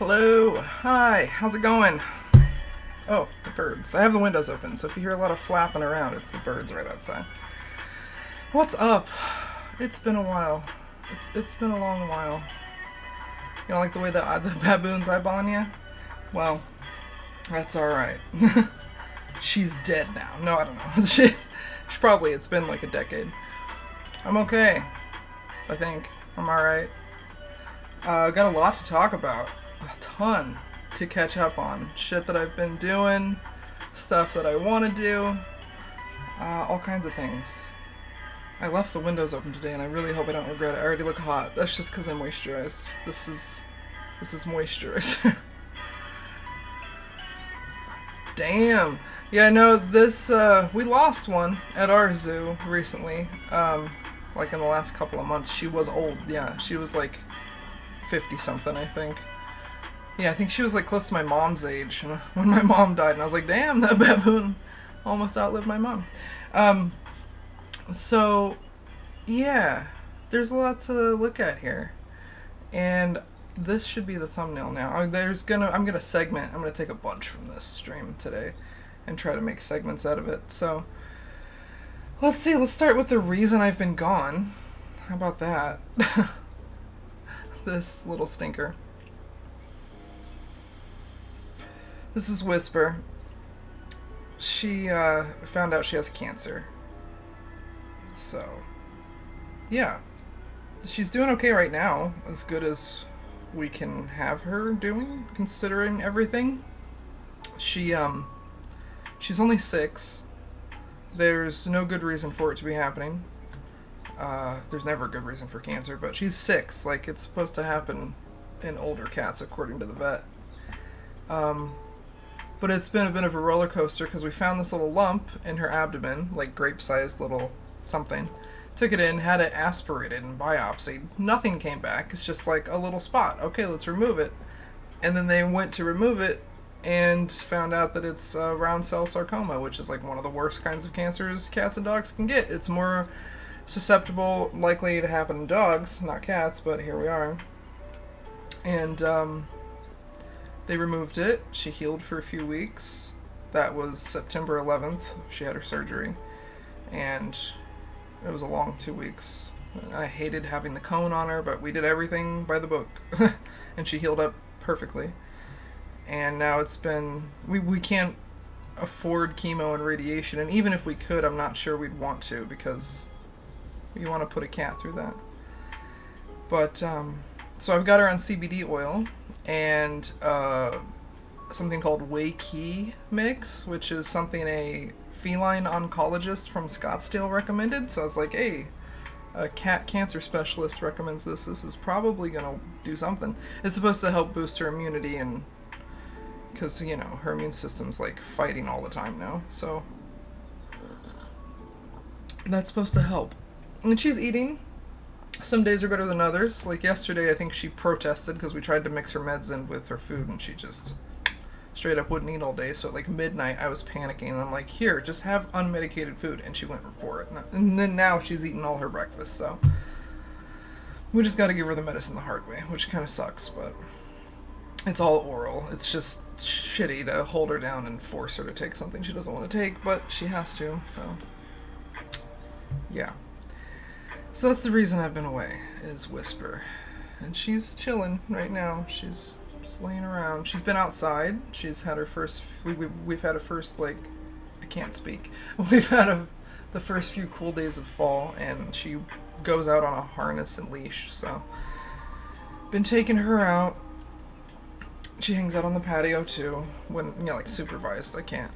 Hello. Hi. How's it going? Oh, the birds. I have the windows open, so if you hear a lot of flapping around, it's the birds right outside. What's up? It's been a while. It's been a long while. You don't like the way the baboon's eyeballing you? Well, that's all right. She's dead now. No, I don't know. She's probably. It's been like a decade. I'm okay. I think I'm all right. Got a lot to talk about. A ton to catch up on. Shit that I've been doing, stuff that I want to do, all kinds of things. I left the windows open today, and I really hope I don't regret it. I already look hot. That's just because I'm moisturized. This is moisturizer. Damn. Yeah, no, this, we lost one at our zoo recently. Like in the last couple of months. She was old, yeah. She was like 50-something, I think. Yeah, I think she was like close to my mom's age when my mom died, and I was like, damn, that baboon almost outlived my mom. So, yeah, there's a lot to look at here. And this should be the thumbnail now. I'm gonna segment. I'm gonna take a bunch from this stream today and try to make segments out of it. So let's see. Let's start with the reason I've been gone. How about that? This little stinker. This is Whisper. She found out she has cancer. So, yeah. She's doing okay right now. As good as we can have her doing, considering everything. She's only 6. There's no good reason for it to be happening. There's never a good reason for cancer, but she's 6. Like, it's supposed to happen in older cats, according to the vet. But it's been a bit of a roller coaster because we found this little lump in her abdomen, like grape-sized little something. Took it in, had it aspirated and biopsied. Nothing came back. It's just like a little spot. Okay, let's remove it. And then they went to remove it and found out that it's round cell sarcoma, which is like one of the worst kinds of cancers cats and dogs can get. It's more susceptible, likely to happen in dogs, not cats, but here we are. And they removed it. She healed for a few weeks. That was September 11th. She had her surgery. And it was a long 2 weeks. I hated having the cone on her, but we did everything by the book. And she healed up perfectly. And now it's been... We can't afford chemo and radiation. And even if we could, I'm not sure we'd want to, because you want to put a cat through that. But, so I've got her on CBD oil and something called Whey Key Mix, which is something a feline oncologist from Scottsdale recommended. So I was like, hey, a cat cancer specialist recommends this. This is probably going to do something. It's supposed to help boost her immunity, and because, you know, her immune system's like fighting all the time now. So that's supposed to help. And she's eating. Some days are better than others. Like yesterday, I think she protested because we tried to mix her meds in with her food, and she just straight up wouldn't eat all day. So at like midnight, I was panicking, and I'm like, here, just have unmedicated food. And she went for it. And then now she's eaten all her breakfast. So we just got to give her the medicine the hard way, which kind of sucks, but it's all oral. It's just shitty to hold her down and force her to take something she doesn't want to take, but she has to, so yeah. So that's the reason I've been away, is Whisper. And she's chilling right now. She's just laying around. She's been outside. She's had her first... We've had a first, like... I can't speak. We've had the first few cool days of fall, and she goes out on a harness and leash, so... Been taking her out. She hangs out on the patio, too. When, you know, like, supervised. I can't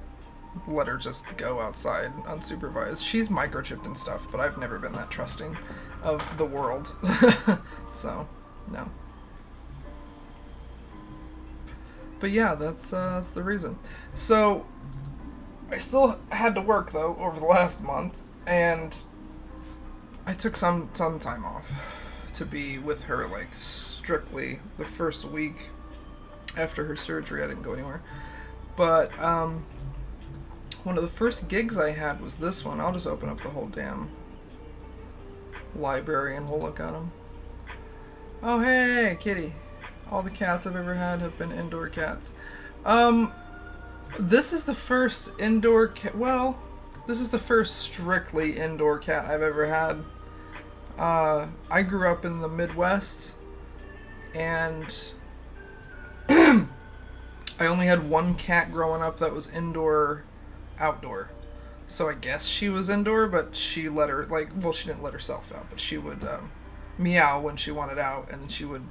let her just go outside unsupervised. She's microchipped and stuff, but I've never been that trusting of the world. So, no. But yeah, that's the reason. So, I still had to work, though, over the last month, and I took some time off to be with her, like, strictly the first week after her surgery. I didn't go anywhere. But, one of the first gigs I had was this one. I'll just open up the whole damn library and we'll look at them. Oh, hey, kitty. All the cats I've ever had have been indoor cats. Um, this is the first indoor cat. Well, this is the first strictly indoor cat I've ever had. I grew up in the Midwest, and I only had one cat growing up that was indoor, outdoor. So I guess she was indoor, but she let her, like, well, she didn't let herself out, but she would meow when she wanted out, and then she would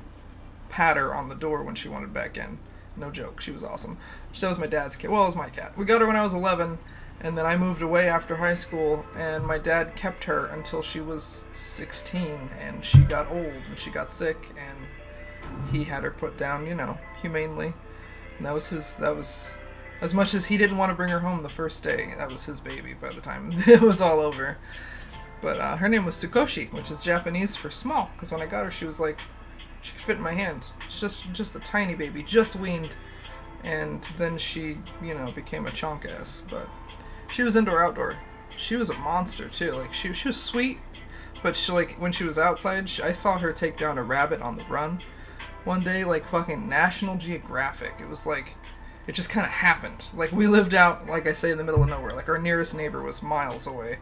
patter on the door when she wanted back in. No joke, she was awesome. That was my dad's cat. Well, it was my cat. We got her when I was 11, and then I moved away after high school, and my dad kept her until she was 16, and she got old, and she got sick, and he had her put down, humanely. And that was, as much as he didn't want to bring her home the first day, that was his baby by the time it was all over. But her name was Tsukoshi, which is Japanese for small, because when I got her, she was like, she could fit in my hand. She's just a tiny baby, just weaned. And then she, became a chonk ass. But she was indoor outdoor. She was a monster too. Like she was sweet, but she, like, when she was outside, I saw her take down a rabbit on the run one day, like fucking National Geographic. It was like, it just kind of happened. Like, we lived out, like I say, in the middle of nowhere. Like, our nearest neighbor was miles away.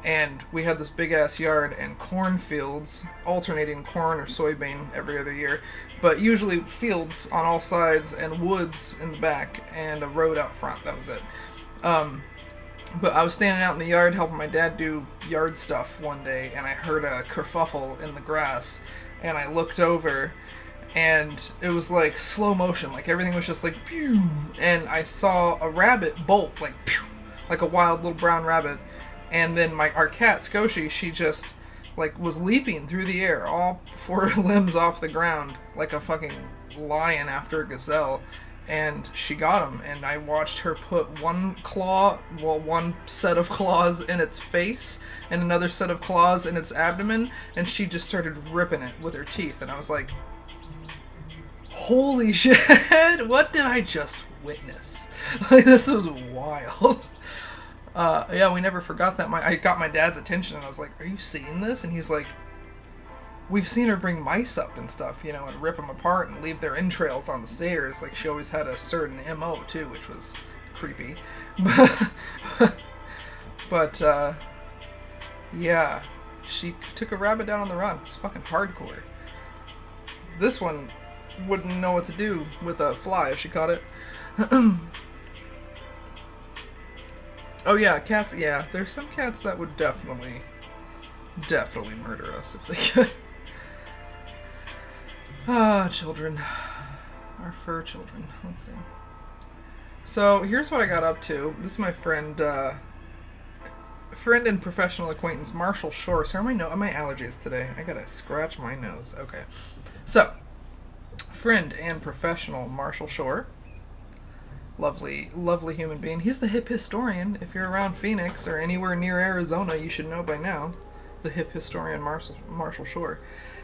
And we had this big-ass yard and cornfields, alternating corn or soybean every other year. But usually fields on all sides and woods in the back and a road out front. That was it. But I was standing out in the yard helping my dad do yard stuff one day, and I heard a kerfuffle in the grass. And I looked over, and it was like slow motion, like everything was just like pew, and I saw a rabbit bolt, like pew, like a wild little brown rabbit, and then our cat Skoshi, she just like was leaping through the air, all four limbs off the ground, like a fucking lion after a gazelle, and she got him, and I watched her put one set of claws in its face, and another set of claws in its abdomen, and she just started ripping it with her teeth, and I was like, holy shit, what did I just witness? Like, this was wild. Yeah, we never forgot that. I got my dad's attention, and I was like, are you seeing this? And he's like, we've seen her bring mice up and stuff, and rip them apart and leave their entrails on the stairs. Like, she always had a certain MO, too, which was creepy. But yeah, she took a rabbit down on the run. It was fucking hardcore. This one wouldn't know what to do with a fly if she caught it. Oh yeah, cats, yeah. There's some cats that would definitely murder us if they could. Children. Our fur children. Let's see. So, here's what I got up to. This is my friend and professional acquaintance, Marshall Shore. Sorry, my allergies today. I gotta scratch my nose. Okay. So, friend and professional Marshall Shore. Lovely, lovely human being. He's the hip historian. If you're around Phoenix or anywhere near Arizona, you should know by now. The hip historian Marshall Shore.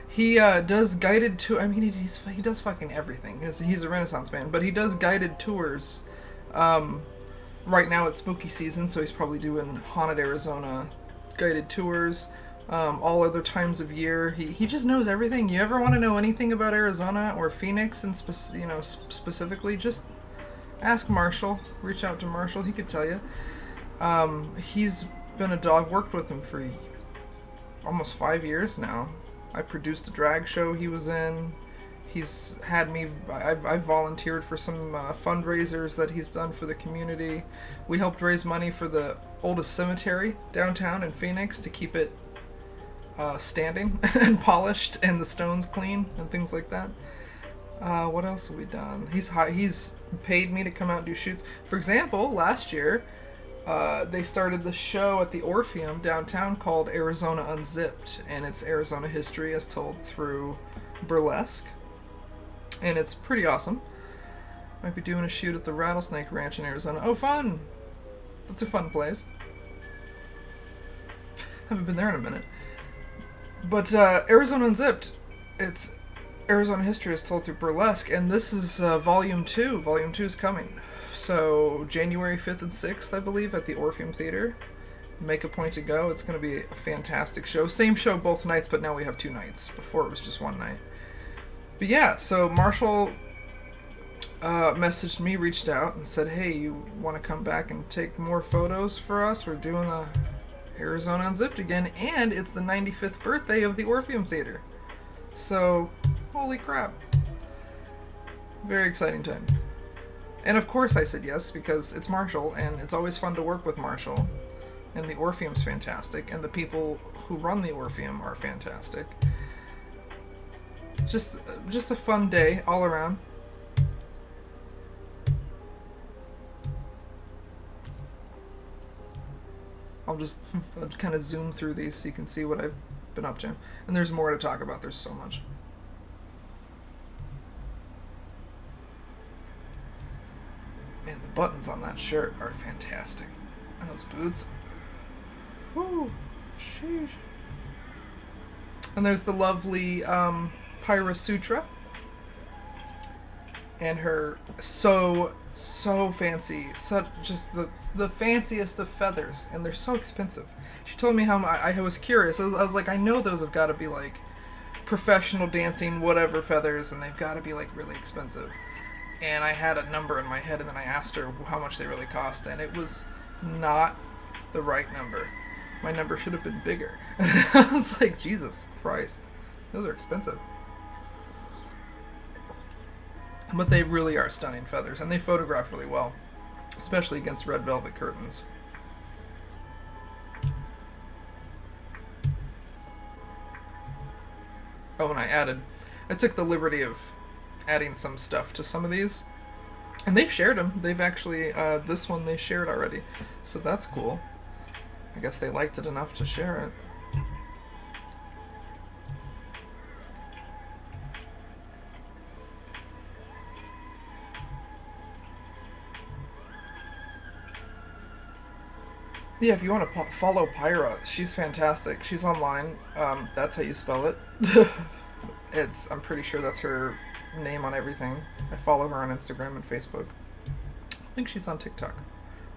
He does guided tour. I mean, he does fucking everything. He's a Renaissance man, but he does guided tours. Right now it's spooky season, so he's probably doing Haunted Arizona guided tours. All other times of year, he just knows everything. You ever want to know anything about Arizona or Phoenix, and specifically, just ask Marshall. Reach out to Marshall. He could tell you. He's been a dog. Worked with him for almost 5 years now. I produced a drag show he was in. He's had me. I've volunteered for some fundraisers that he's done for the community. We helped raise money for the oldest cemetery downtown in Phoenix to keep it standing and polished and the stones clean and things like that. What else have we done? He's paid me to come out and do shoots. For example, last year, they started the show at the Orpheum downtown called Arizona Unzipped, and it's Arizona history as told through burlesque, and it's pretty awesome. Might be doing a shoot at the Rattlesnake Ranch in Arizona. Oh, fun! That's a fun place. Haven't been there in a minute. But Arizona Unzipped, it's Arizona history as told through burlesque, and this is Volume 2. Volume 2 is coming. So, January 5th and 6th, I believe, at the Orpheum Theater. Make a point to go. It's going to be a fantastic show. Same show both nights, but now we have 2 nights. Before it was just one night. But yeah, so Marshall messaged me, reached out, and said, "Hey, you want to come back and take more photos for us? We're doing the Arizona Unzipped again, and it's the 95th birthday of the Orpheum Theater." So, holy crap. Very exciting time. And of course I said yes, because it's Marshall, and it's always fun to work with Marshall. And the Orpheum's fantastic, and the people who run the Orpheum are fantastic. Just a fun day all around. I'll just kind of zoom through these so you can see what I've been up to. And there's more to talk about. There's so much. Man, the buttons on that shirt are fantastic. And those boots. Woo! Sheesh. And there's the lovely Pyra Sutra. And her so fancy, just the fanciest of feathers, and they're so expensive. She told me how I was curious. I was like, I know those have got to be like professional dancing whatever feathers, and they've got to be like really expensive. And I had a number in my head, and then I asked her how much they really cost, and it was not the right number. My number should have been bigger. I was like, Jesus Christ, those are expensive. But they really are stunning feathers, and they photograph really well, especially against red velvet curtains. Oh, and I took the liberty of adding some stuff to some of these, and they've shared them. They've actually, this one they shared already, so that's cool. I guess they liked it enough to share it. Yeah, if you want to follow Pyra, she's fantastic. She's online. That's how you spell it. I'm pretty sure that's her name on everything. I follow her on Instagram and Facebook. I think she's on TikTok.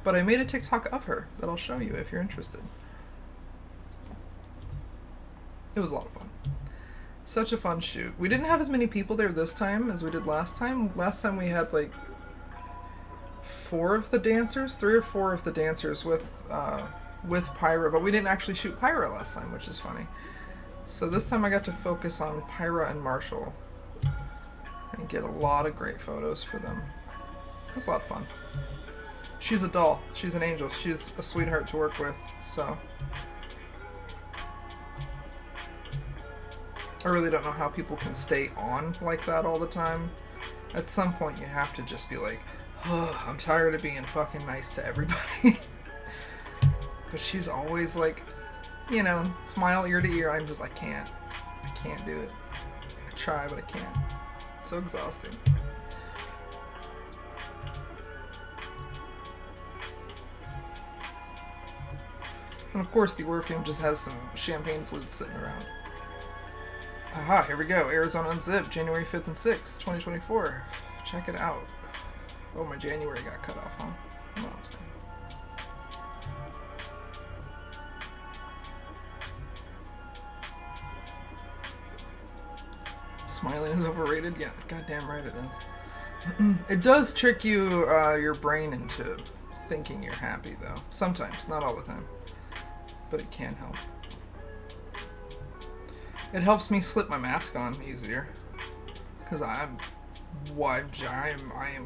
But I made a TikTok of her that I'll show you if you're interested. It was a lot of fun. Such a fun shoot. We didn't have as many people there this time as we did last time. Last time we had like 3 or 4 of the dancers with Pyra, but we didn't actually shoot Pyra last time, which is funny. So this time I got to focus on Pyra and Marshall and get a lot of great photos for them. It was a lot of fun. She's a doll. She's an angel. She's a sweetheart to work with, so I really don't know how people can stay on like that all the time. At some point you have to just be like, oh, I'm tired of being fucking nice to everybody. But she's always like, smile ear to ear. I'm just, I can't do it. I try, but I can't. It's so exhausting. And of course the Orpheum just has some champagne flutes sitting around. Aha, here we go. Arizona Unzipped, January 5th and 6th, 2024. Check it out. Oh, my January got cut off, huh? No, it's fine. Smiling is overrated? Yeah, goddamn right it is. It does trick you, your brain into thinking you're happy, though. Sometimes, not all the time. But it can help. It helps me slip my mask on easier. Because I am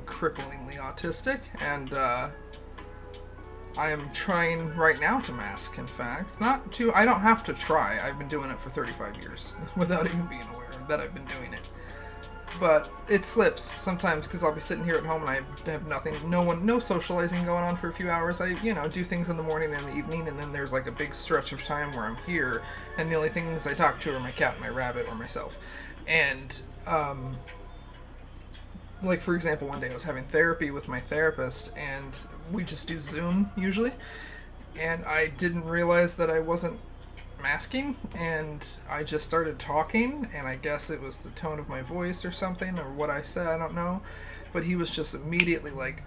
cripplingly autistic, and I am trying right now to mask, in fact. I don't have to try. I've been doing it for 35 years without even being aware that I've been doing it. But it slips sometimes because I'll be sitting here at home and I have nothing, no socializing going on for a few hours. I, do things in the morning and the evening, and then there's like a big stretch of time where I'm here, and the only things I talk to are my cat, my rabbit, or myself. And, like, for example, one day I was having therapy with my therapist, and we just do Zoom, usually, and I didn't realize that I wasn't masking, and I just started talking, and I guess it was the tone of my voice or something, or what I said, I don't know, but he was just immediately like,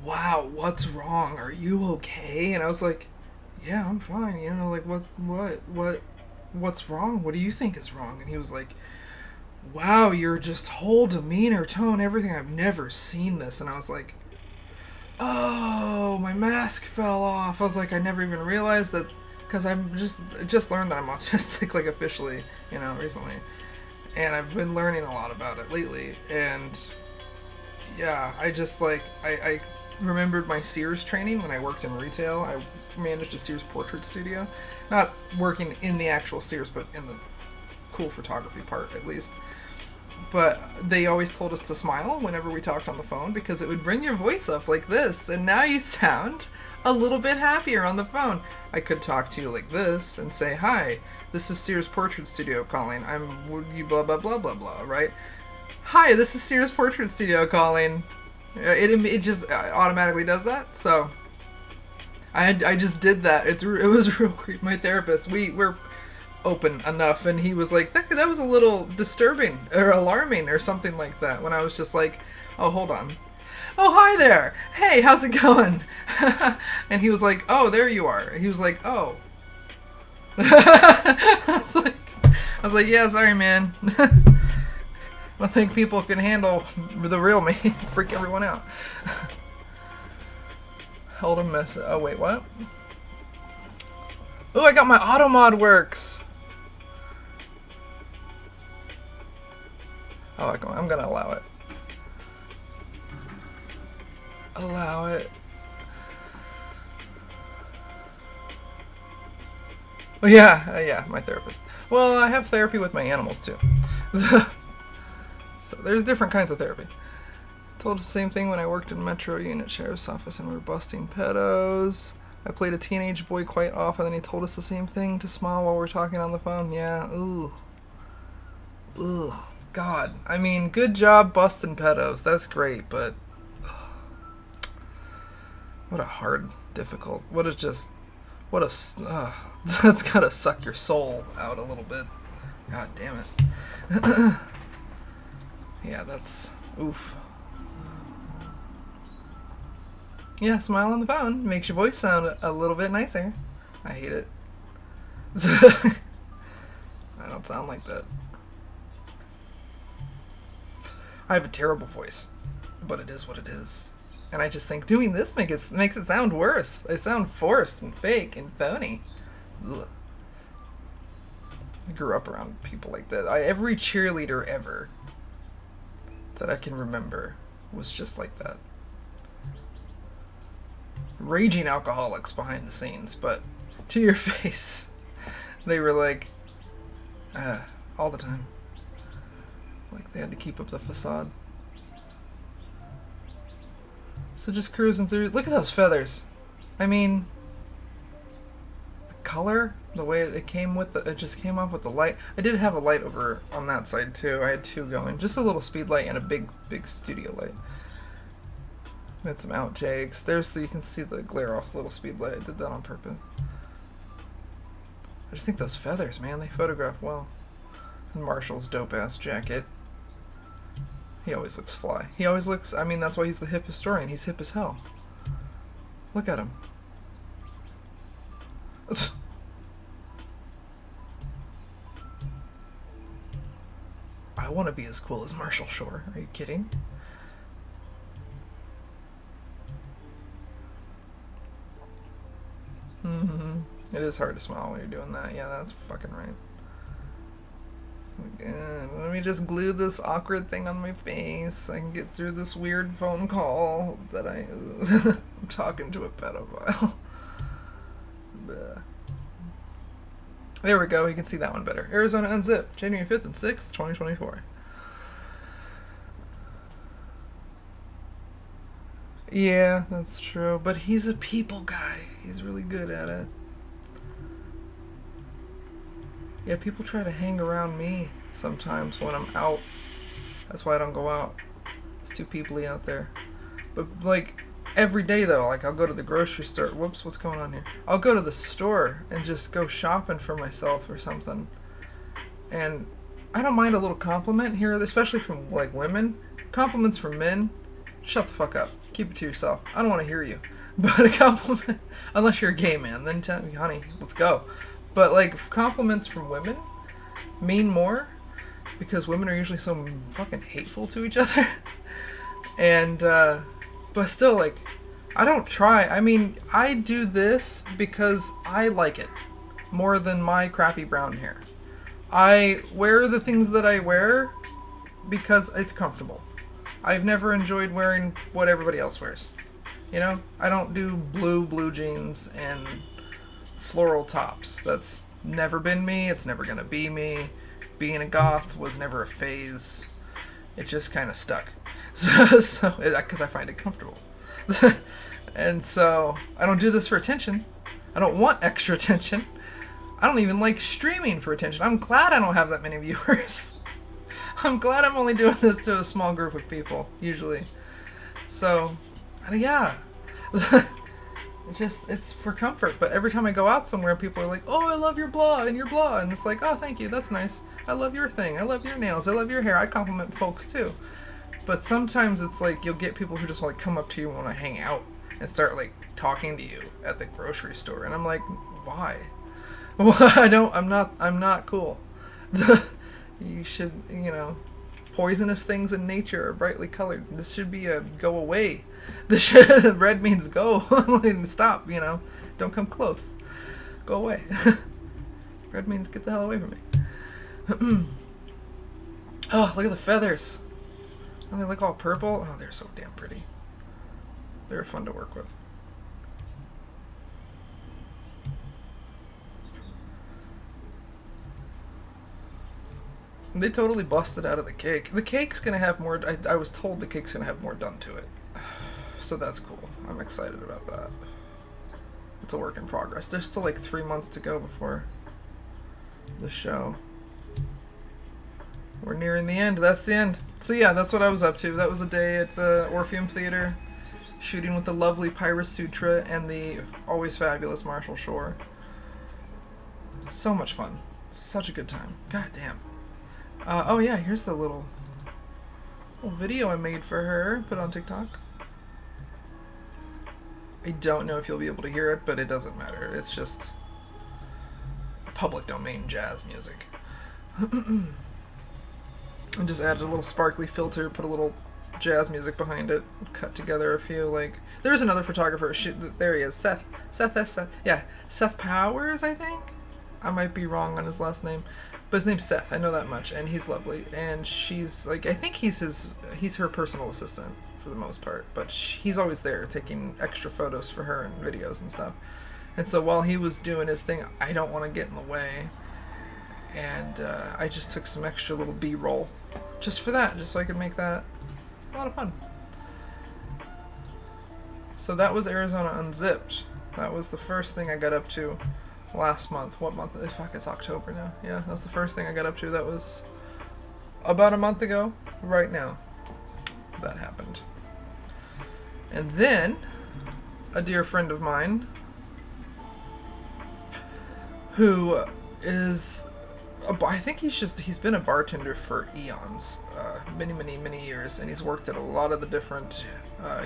wow, what's wrong? Are you okay? And I was like, yeah, I'm fine, like, what's wrong? What do you think is wrong? And he was like, wow, your just whole demeanor, tone, everything. I've never seen this. And I was like, oh, my mask fell off. I was like, I never even realized that, because I'm just learned that I'm autistic, like officially, recently. And I've been learning a lot about it lately. And yeah, I just like, I remembered my Sears training when I worked in retail. I managed a Sears portrait studio. Not working in the actual Sears, but in the cool photography part, at least. But they always told us to smile whenever we talked on the phone because it would bring your voice up like this. And now you sound a little bit happier on the phone. I could talk to you like this and say, hi, this is Sears Portrait Studio calling. I'm you blah, blah, blah, blah, blah, right? Hi, this is Sears Portrait Studio calling. It just automatically does that. So I just did that. It was real creepy. My therapist, we're open enough, and he was like, that was a little disturbing or alarming or something like that, when I was just like, oh, hold on. Oh, hi there. Hey, how's it going? And he was like, oh, there you are. He was like, oh. I was like, yeah, sorry, man. I don't think people can handle the real me. Freak everyone out. Hold a mess. Oh, wait, what? Oh, I got my auto mod works. Oh, I'm gonna allow it. Allow it. Oh, yeah, yeah, my therapist. Well, I have therapy with my animals, too. So there's different kinds of therapy. Told the same thing when I worked in Metro Unit Sheriff's Office and we were busting pedos. I played a teenage boy quite often, and he told us the same thing, to smile while we're talking on the phone. Yeah, ooh. Ugh. God. I mean, good job busting pedos. That's great, but... what a hard, difficult... That's gotta suck your soul out a little bit. God damn it. Yeah, that's... oof. Yeah, smile on the phone. Makes your voice sound a little bit nicer. I hate it. I don't sound like that. I have a terrible voice, but it is what it is. And I just think doing this makes it sound worse. I sound forced and fake and phony. Ugh. I grew up around people like that. Every cheerleader ever that I can remember was just like that. Raging alcoholics behind the scenes, but to your face, they were like, all the time. Like they had to keep up the facade. So just cruising through. Look at those feathers. I mean, the color, the way it came with it just came up with the light. I did have a light over on that side too. I had two going, just a little speed light and a big studio light. I had some outtakes. There's so you can see the glare off the little speed light. I did that on purpose. I just think those feathers, man, they photograph well. And Marshall's dope ass jacket. He always looks fly. He always looks, I mean, that's why he's the hip historian. He's hip as hell. Look at him. I want to be as cool as Marshall Shore. Are you kidding? Mm-hmm. It is hard to smile when you're doing that. Yeah, that's fucking right. Let me just glue this awkward thing on my face so I can get through this weird phone call that I'm talking to a pedophile. There we go, you can see that one better. Arizona Unzipped, January 5th and 6th, 2024. Yeah, that's true, but he's a people guy. He's really good at it. Yeah, people try to hang around me sometimes when I'm out. That's why I don't go out. It's too peoply out there. But, like, every day, though, like, I'll go to the grocery store. Whoops, what's going on here? I'll go to the store and just go shopping for myself or something. And I don't mind a little compliment here, especially from, like, women. Compliments from men, shut the fuck up. Keep it to yourself. I don't want to hear you. But a compliment, unless you're a gay man, then tell me, honey, let's go. But, like, compliments from women mean more because women are usually so fucking hateful to each other. And, but still, like, I don't try. I mean, I do this because I like it more than my crappy brown hair. I wear the things that I wear because it's comfortable. I've never enjoyed wearing what everybody else wears. You know? I don't do blue jeans and floral tops. That's never been me. It's never gonna be me. Being a goth was never a phase. It just kind of stuck. So because I find it comfortable. And so I don't do this for attention. I don't want extra attention. I don't even like streaming for attention. I'm glad I don't have that many viewers. I'm glad I'm only doing this to a small group of people, usually. So, yeah. It's for comfort. But every time I go out somewhere, people are like, oh, I love your blah and your blah. And it's like, oh, thank you. That's nice. I love your thing. I love your nails. I love your hair. I compliment folks, too. But sometimes it's like you'll get people who just want to come up to you and want to hang out and start, like, talking to you at the grocery store. And I'm like, why? Well, I'm not cool. You should, poisonous things in nature are brightly colored. This should be a go away. Red means go. Stop, don't come close. Go away. Red means get the hell away from me. Oh, look at the feathers. Oh, they look all purple. Oh, they're so damn pretty. They're fun to work with. They totally busted out of the cake. The cake's gonna have more. I was told the cake's gonna have more done to it. So that's cool. I'm excited about that. It's a work in progress. There's still like 3 months to go before the show. We're nearing the end. That's the end. So yeah, that's what I was up to. That was a day at the Orpheum Theater, shooting with the lovely Pyra Sutra and the always fabulous Marshall Shore. So much fun. Such a good time. God damn. Oh yeah, here's the little video I made for her, put on TikTok. I don't know if you'll be able to hear it, but it doesn't matter. It's just public domain jazz music. I just added a little sparkly filter, put a little jazz music behind it, cut together a few, like... There's another photographer, there he is, Seth. Yeah, Seth Powers, I think? I might be wrong on his last name. But his name's Seth, I know that much, and he's lovely. And she's, like, I think he's her personal assistant, for the most part. But he's always there, taking extra photos for her and videos and stuff. And so while he was doing his thing, I don't want to get in the way. And I just took some extra little B-roll just for that, just so I could make that a lot of fun. So that was Arizona Unzipped. That was the first thing I got up to last month. What month? Fuck, it's October now. Yeah, that was the first thing I got up to. That was about a month ago, right now. That happened. And then, a dear friend of mine, who is, I think he's been a bartender for eons, many years, and he's worked at a lot of the different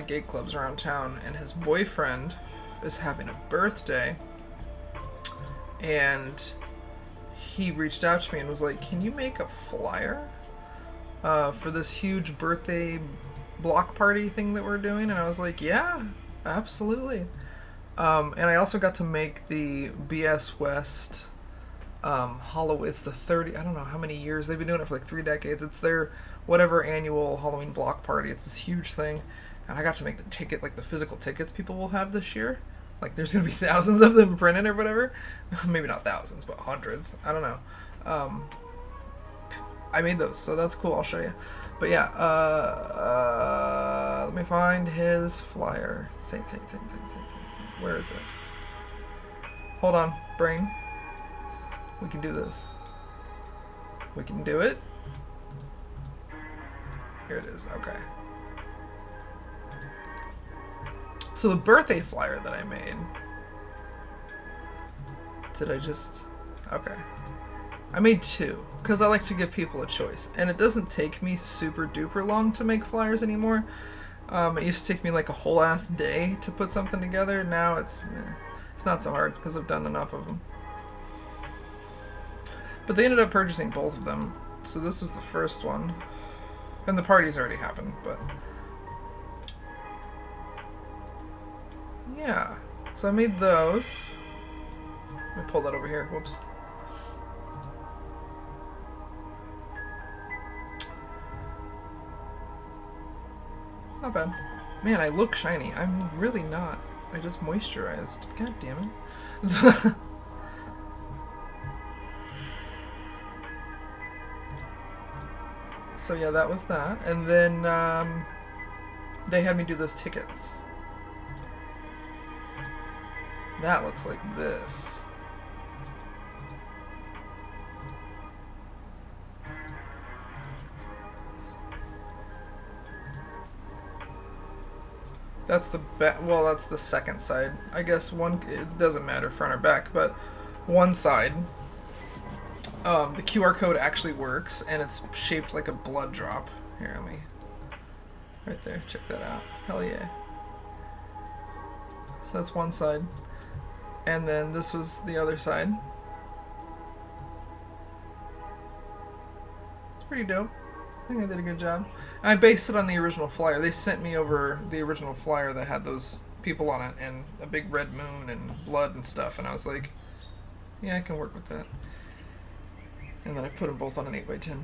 gay clubs around town, and his boyfriend is having a birthday, and he reached out to me and was like, can you make a flyer for this huge birthday block party thing that we're doing? And I was like, yeah, absolutely. And I also got to make the BS West Halloween. It's the 30, I don't know how many years, they've been doing it for like 3 decades. It's their whatever annual Halloween block party. It's this huge thing, and I got to make the ticket, like the physical tickets people will have this year. Like, there's going to be thousands of them printed or whatever. Maybe not thousands, but hundreds. I don't know. I made those, so that's cool. I'll show you. But yeah, let me find his flyer. Say. Where is it? Hold on, brain. We can do this. We can do it. Here it is. Okay. So the birthday flyer that I made, okay. I made 2, because I like to give people a choice. And it doesn't take me super duper long to make flyers anymore. It used to take me like a whole ass day to put something together. Now it's not so hard, because I've done enough of them. But they ended up purchasing both of them. So this was the first one. And the party's already happened, but... yeah. So I made those. Let me pull that over here. Whoops. Not bad. Man, I look shiny. I'm really not. I just moisturized. God damn it. So yeah, that was that. And then they had me do those tickets. That looks like this. That's the well, that's the second side. I guess it doesn't matter front or back, but one side, the QR code actually works, and it's shaped like a blood drop. Here, let me, right there, check that out. Hell yeah. So that's one side. And then this was the other side. It's pretty dope. I think I did a good job. I based it on the original flyer. They sent me over the original flyer that had those people on it and a big red moon and blood and stuff, and I was like, yeah, I can work with that. And then I put them both on an 8x10.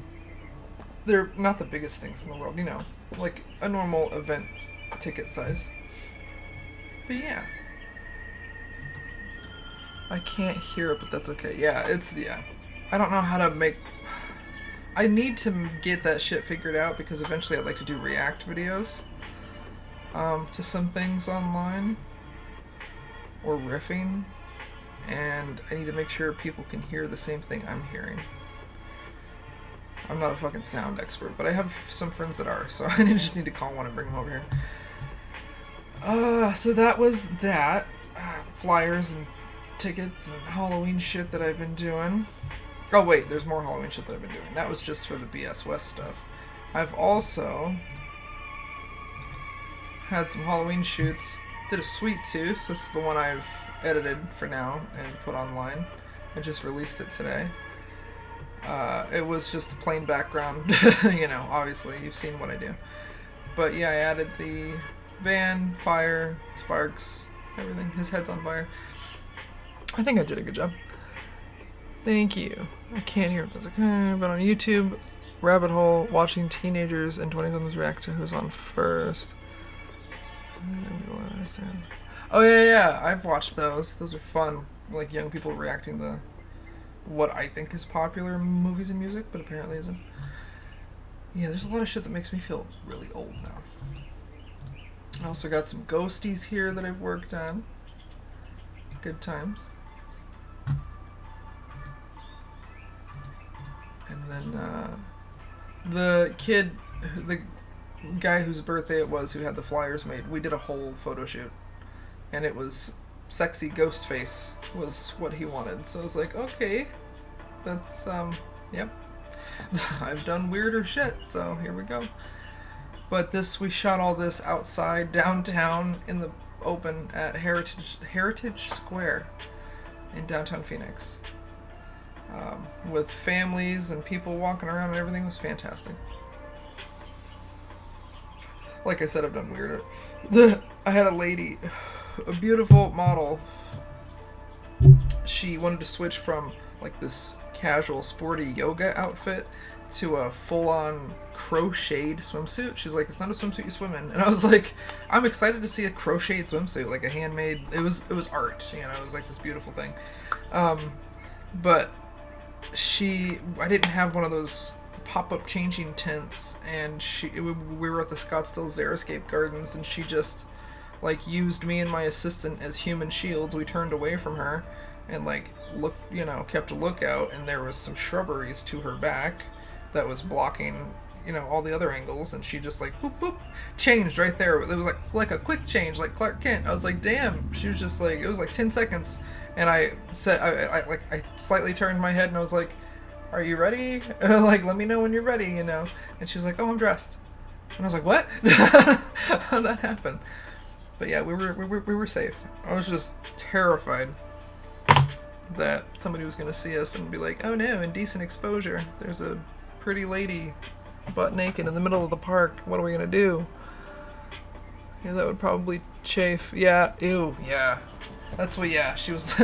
They're not the biggest things in the world, you know, like a normal event ticket size. But yeah. I can't hear it, but that's okay. Yeah, yeah. I don't know how to make... I need to get that shit figured out because eventually I'd like to do react videos to some things online or riffing, and I need to make sure people can hear the same thing I'm hearing. I'm not a fucking sound expert, but I have some friends that are, so I just need to call one and bring them over here. So that was that. Flyers and tickets and Halloween shit that I've been doing. Oh wait, there's more Halloween shit that I've been doing. That was just for the BS West stuff. I've also had some Halloween shoots. Did a Sweet Tooth. This is the one I've edited for now and put online. I just released it today. It was just a plain background. You know, obviously, you've seen what I do. But yeah, I added the van, fire, sparks, everything. His head's on fire. I think I did a good job. Thank you. I can't hear if that's okay, but on YouTube, rabbit hole, watching teenagers and 20-somethings react to who's on first. Oh yeah, I've watched those. Those are fun. Like young people reacting to what I think is popular in movies and music, but apparently isn't. Yeah, there's a lot of shit that makes me feel really old now. I also got some ghosties here that I've worked on. Good times. And then the guy whose birthday it was who had the flyers made, we did a whole photo shoot. And it was sexy ghost face was what he wanted. So I was like, okay, that's, yep. I've done weirder shit, so here we go. But we shot all this outside, downtown, in the open at Heritage Square in downtown Phoenix. With families and people walking around, and everything was fantastic. Like I said, I've done weirder. I had a lady, a beautiful model. She wanted to switch from like this casual sporty yoga outfit to a full-on crocheted swimsuit. She's like, it's not a swimsuit you swim in. And I was like, I'm excited to see a crocheted swimsuit, like a handmade. It was art, you know. It was like this beautiful thing. But I didn't have one of those pop-up changing tents, and we were at the Scottsdale Xeriscape Gardens, and she just like used me and my assistant as human shields. We turned away from her and like kept a lookout, and there was some shrubberies to her back that was blocking, all the other angles, and she just like boop boop changed right there. It was like a quick change, like Clark Kent. I was like, damn. She was just like, it was like 10 seconds, and I said, I slightly turned my head and I was like, are you ready? Like, let me know when you're ready, And she was like, oh, I'm dressed. And I was like, what? How'd that happen? But yeah, we were safe. I was just terrified that somebody was going to see us and be like, oh no, indecent exposure. There's a pretty lady butt naked in the middle of the park. What are we gonna do? Yeah, that would probably chafe. Yeah, ew, yeah. That's what, yeah, she was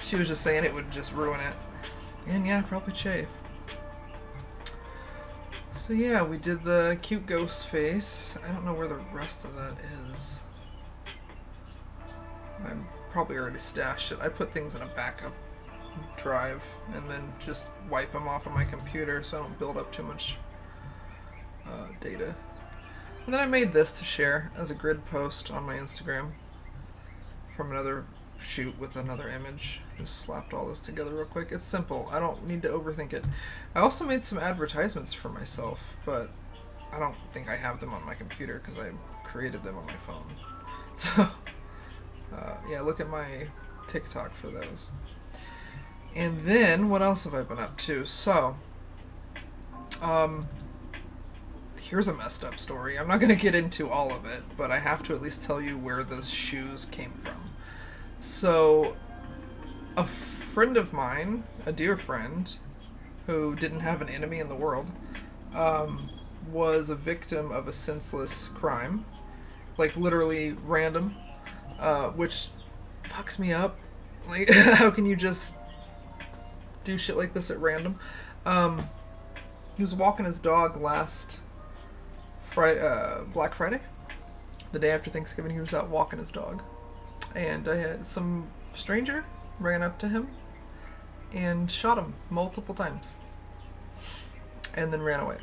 she was just saying it would just ruin it. And yeah, probably chafe. So yeah, we did the cute ghost face. I don't know where the rest of that is. I probably already stashed it. I put things in a backup drive and then just wipe them off on my computer so I don't build up too much data. And then I made this to share as a grid post on my Instagram from another shoot with another image. Just slapped all this together real quick. It's simple. I don't need to overthink it. I also made some advertisements for myself, but I don't think I have them on my computer because I created them on my phone. So, yeah, look at my TikTok for those. And then, what else have I been up to? So, here's a messed up story. I'm not going to get into all of it, but I have to at least tell you where those shoes came from. So, a friend of mine, a dear friend, who didn't have an enemy in the world, was a victim of a senseless crime. Like, literally random, which fucks me up. Like, how can you just do shit like this at random? He was walking his dog last Black Friday, the day after Thanksgiving. He was out walking his dog, and some stranger ran up to him and shot him multiple times, and then ran away.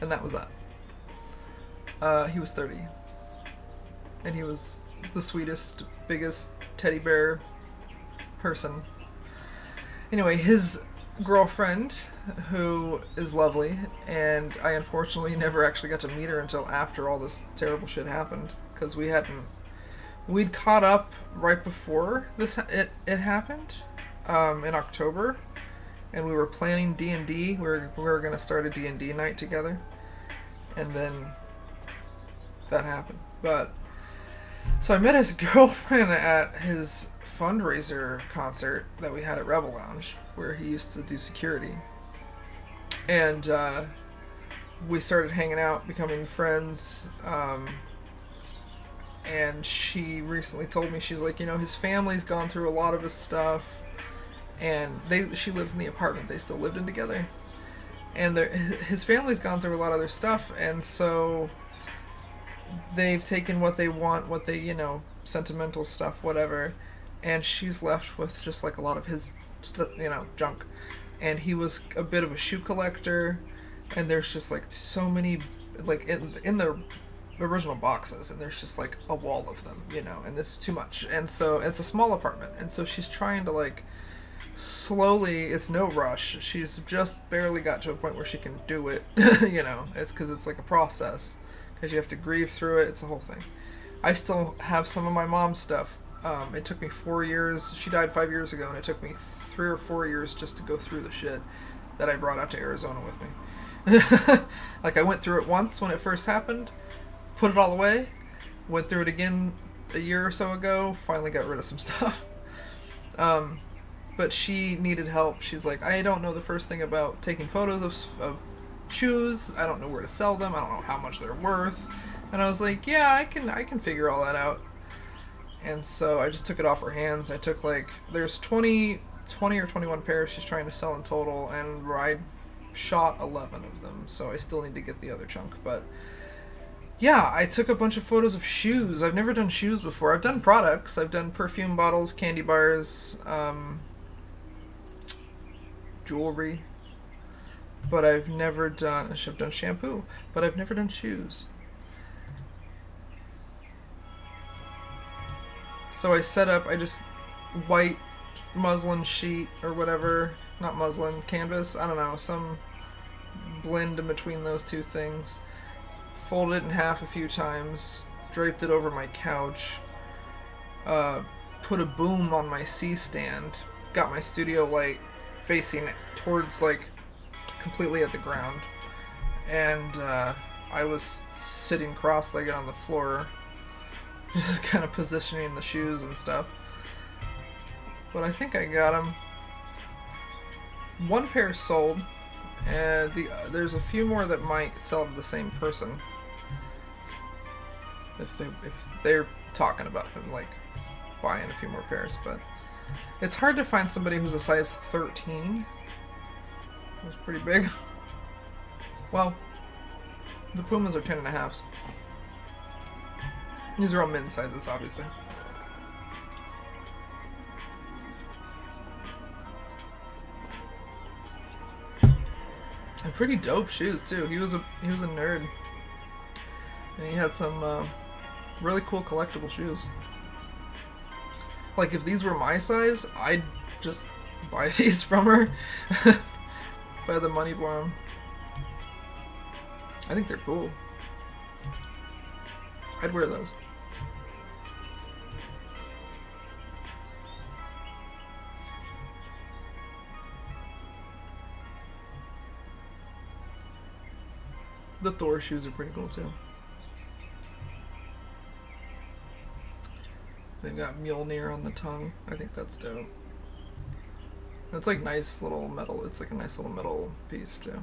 And that was that. He was 30, and he was the sweetest, biggest teddy bear person. Anyway, his girlfriend, who is lovely, and I unfortunately never actually got to meet her until after all this terrible shit happened, because we'd caught up right before it happened, in October, and we were planning D&D. We were going to start a D&D night together, and then that happened. But so I met his girlfriend at his fundraiser concert that we had at Rebel Lounge, where he used to do security, and we started hanging out, becoming friends, and she recently told me, she's like, his family's gone through a lot of his stuff, and she lives in the apartment they still lived in together, and his family's gone through a lot of their stuff, and so they've taken what they want, what they, sentimental stuff, whatever, and she's left with just like a lot of his junk. And he was a bit of a shoe collector, and there's just like so many, like in the original boxes, and there's just like a wall of them, and this is too much. And so it's a small apartment, and so she's trying to like slowly, it's no rush, she's just barely got to a point where she can do it. It's because it's like a process, because you have to grieve through it. It's a whole thing. I still have some of my mom's stuff. It took me 4 years. She died 5 years ago, and it took me 3 or 4 years just to go through the shit that I brought out to Arizona with me. Like, I went through it once when it first happened, put it all away, went through it again a year or so ago, finally got rid of some stuff. But she needed help. She's like, I don't know the first thing about taking photos of shoes. I don't know where to sell them. I don't know how much they're worth. And I was like, yeah, I can figure all that out. And so I just took it off her hands. I took there's 20 or 21 pairs she's trying to sell in total, and I shot 11 of them, so I still need to get the other chunk. But yeah, I took a bunch of photos of shoes. I've never done shoes before. I've done products. I've done perfume bottles, candy bars, jewelry, but I've done shampoo, but I've never done shoes. So I set up, I just white muslin sheet or whatever, not muslin, canvas, I don't know, some blend in between those two things. Folded it in half a few times, draped it over my couch, put a boom on my C-stand, got my studio light facing towards completely at the ground, and I was sitting cross-legged on the floor, just kind of positioning the shoes and stuff. But I think I got them. one pair sold, and there's a few more that might sell to the same person. If they're talking about them, like buying a few more pairs, but it's hard to find somebody who's a size 13. That's pretty big. Well, the Pumas are 10.5s. These are all men's sizes, obviously. And pretty dope shoes too. He was a nerd, and he had some really cool collectible shoes. Like if these were my size, I'd just buy these from her. Buy the money for them. I think they're cool. I'd wear those. The Thor shoes are pretty cool too. They've got Mjolnir on the tongue. I think that's dope. It's like nice little metal. It's like a nice little metal piece too.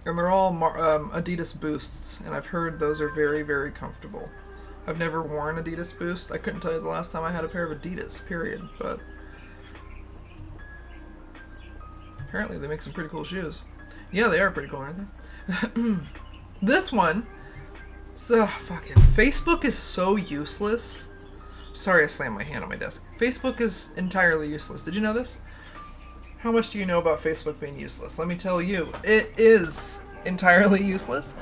And they're all Adidas Boosts, and I've heard those are very, very comfortable. I've never worn Adidas Boost. I couldn't tell you the last time I had a pair of Adidas, period. But apparently they make some pretty cool shoes. Yeah, they are pretty cool, aren't they? This one, so fucking Facebook is so useless. Sorry, I slammed my hand on my desk. Facebook is entirely useless. Did you know this? How much do you know about Facebook being useless? Let me tell you, it is entirely useless.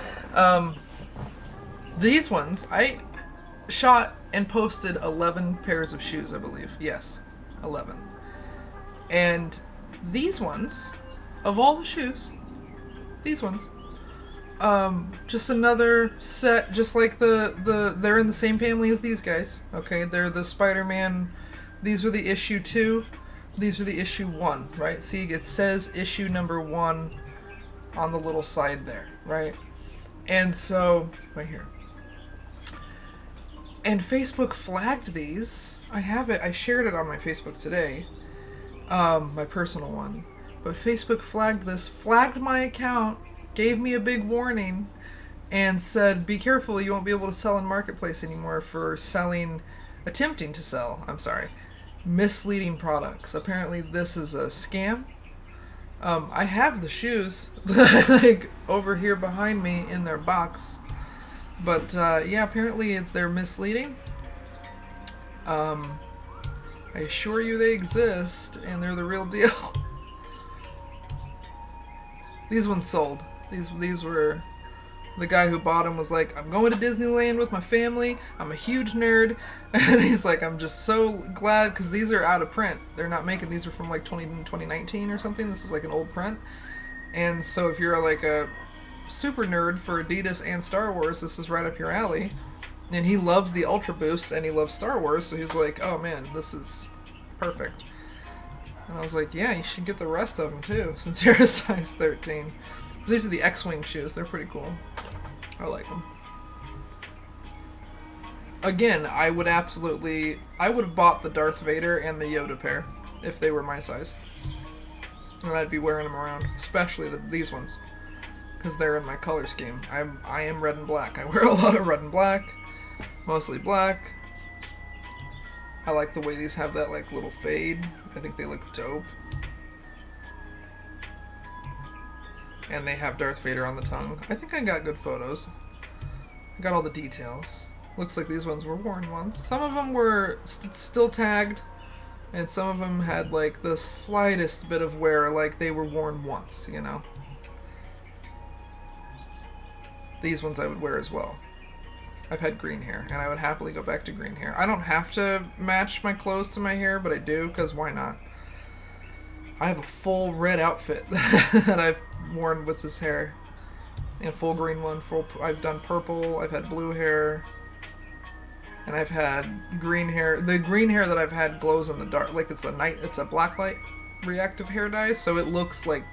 These ones, I shot and posted 11 pairs of shoes, I believe. Yes, 11. And these ones, of all the shoes, these ones, just another set, just like they're in the same family as these guys. Okay, they're the Spider-Man. These are the issue 2. These are the issue 1, right? See, it says issue number 1 on the little side there, right? And so, right here. And Facebook flagged these. I have it. I shared it on my Facebook today, my personal one. But Facebook flagged this, flagged my account, gave me a big warning, and said, be careful, you won't be able to sell in Marketplace anymore for attempting to sell, misleading products. Apparently this is a scam. I have the shoes, like, over here behind me in their box. But, yeah, apparently they're misleading. I assure you they exist, and they're the real deal. These ones sold. These were... The guy who bought them was like, I'm going to Disneyland with my family. I'm a huge nerd. And he's like, I'm just so glad, because these are out of print. They're not making... These are from like 2019 or something. This is like an old print. And so if you're like a super nerd for Adidas and Star Wars, this is right up your alley. And he loves the Ultra Boosts and he loves Star Wars, so he's like, oh man, this is perfect. And I was like, yeah, you should get the rest of them too, since you're a size 13. These are the X-Wing shoes. They're pretty cool. I like them. Again, I would have bought the Darth Vader and the Yoda pair if they were my size. And I'd be wearing them around, especially these ones, because they're in my color scheme. I am red and black. I wear a lot of red and black, mostly black. I like the way these have that like little fade. I think they look dope. And they have Darth Vader on the tongue. I think I got good photos. I got all the details. Looks like these ones were worn once. Some of them were still tagged, and some of them had like the slightest bit of wear, like they were worn once, you know. These ones I would wear as well. I've had green hair, and I would happily go back to green hair. I don't have to match my clothes to my hair, but I do, because why not? I have a full red outfit that I've worn with this hair. And a full green one. I've done purple, I've had blue hair, and I've had green hair. The green hair that I've had glows in the dark. Like it's a blacklight reactive hair dye, so it looks like,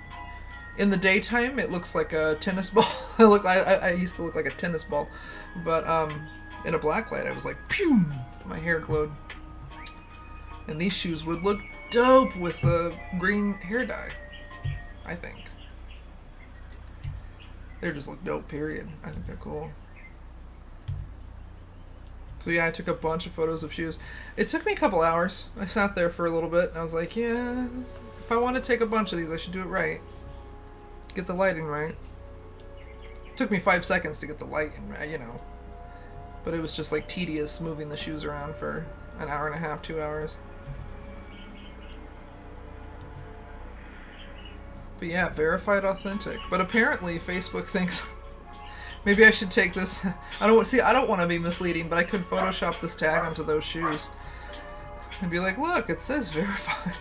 in the daytime, it looks like a tennis ball. I used to look like a tennis ball. But in a blacklight, I was like, pew! My hair glowed. And these shoes would look dope with the green hair dye, I think. They just look dope, period. I think they're cool. So yeah, I took a bunch of photos of shoes. It took me a couple hours. I sat there for a little bit, and I was like, yeah, if I want to take a bunch of these, I should do it right. Get the lighting right. It took me 5 seconds to get the lighting right, you know. But it was just like tedious moving the shoes around for an hour and a half, 2 hours. But yeah, verified authentic. But apparently Facebook thinks maybe I should take this. I don't want to be misleading, but I could Photoshop this tag onto those shoes and be like, look, it says verified.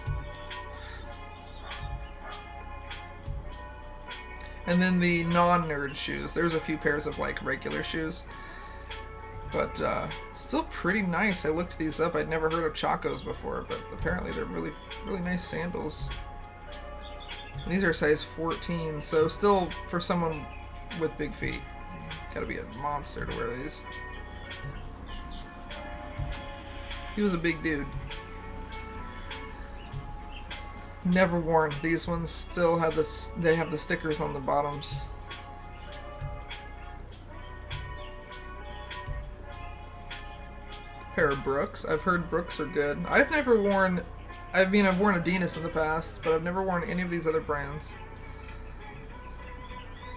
And then the non-nerd shoes. There's a few pairs of like regular shoes. But still pretty nice. I looked these up. I'd never heard of Chacos before, but apparently they're really, really nice sandals. And these are size 14, so still for someone with big feet. Gotta be a monster to wear these. He was a big dude. Never worn. These ones still have this. They have the stickers on the bottoms. Pair of Brooks. I've heard Brooks are good. I've never worn. I've worn Adidas in the past, but I've never worn any of these other brands.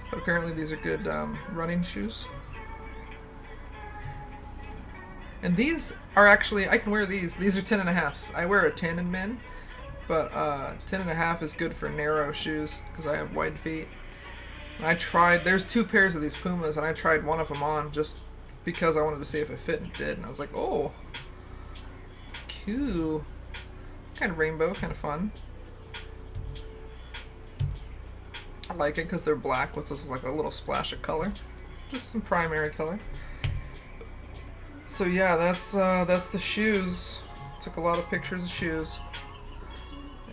But apparently these are good running shoes. And these are actually, I can wear these. These are 10.5s. I wear a 10 in men, but 10.5 is good for narrow shoes because I have wide feet. And I tried, there's 2 pairs of these Pumas, and I tried one of them on just because I wanted to see if it fit, and it did. And I was like, oh, cool. Kind of rainbow, kind of fun. I like it because they're black with this like a little splash of color, just some primary color. So yeah, that's the shoes. Took a lot of pictures of shoes,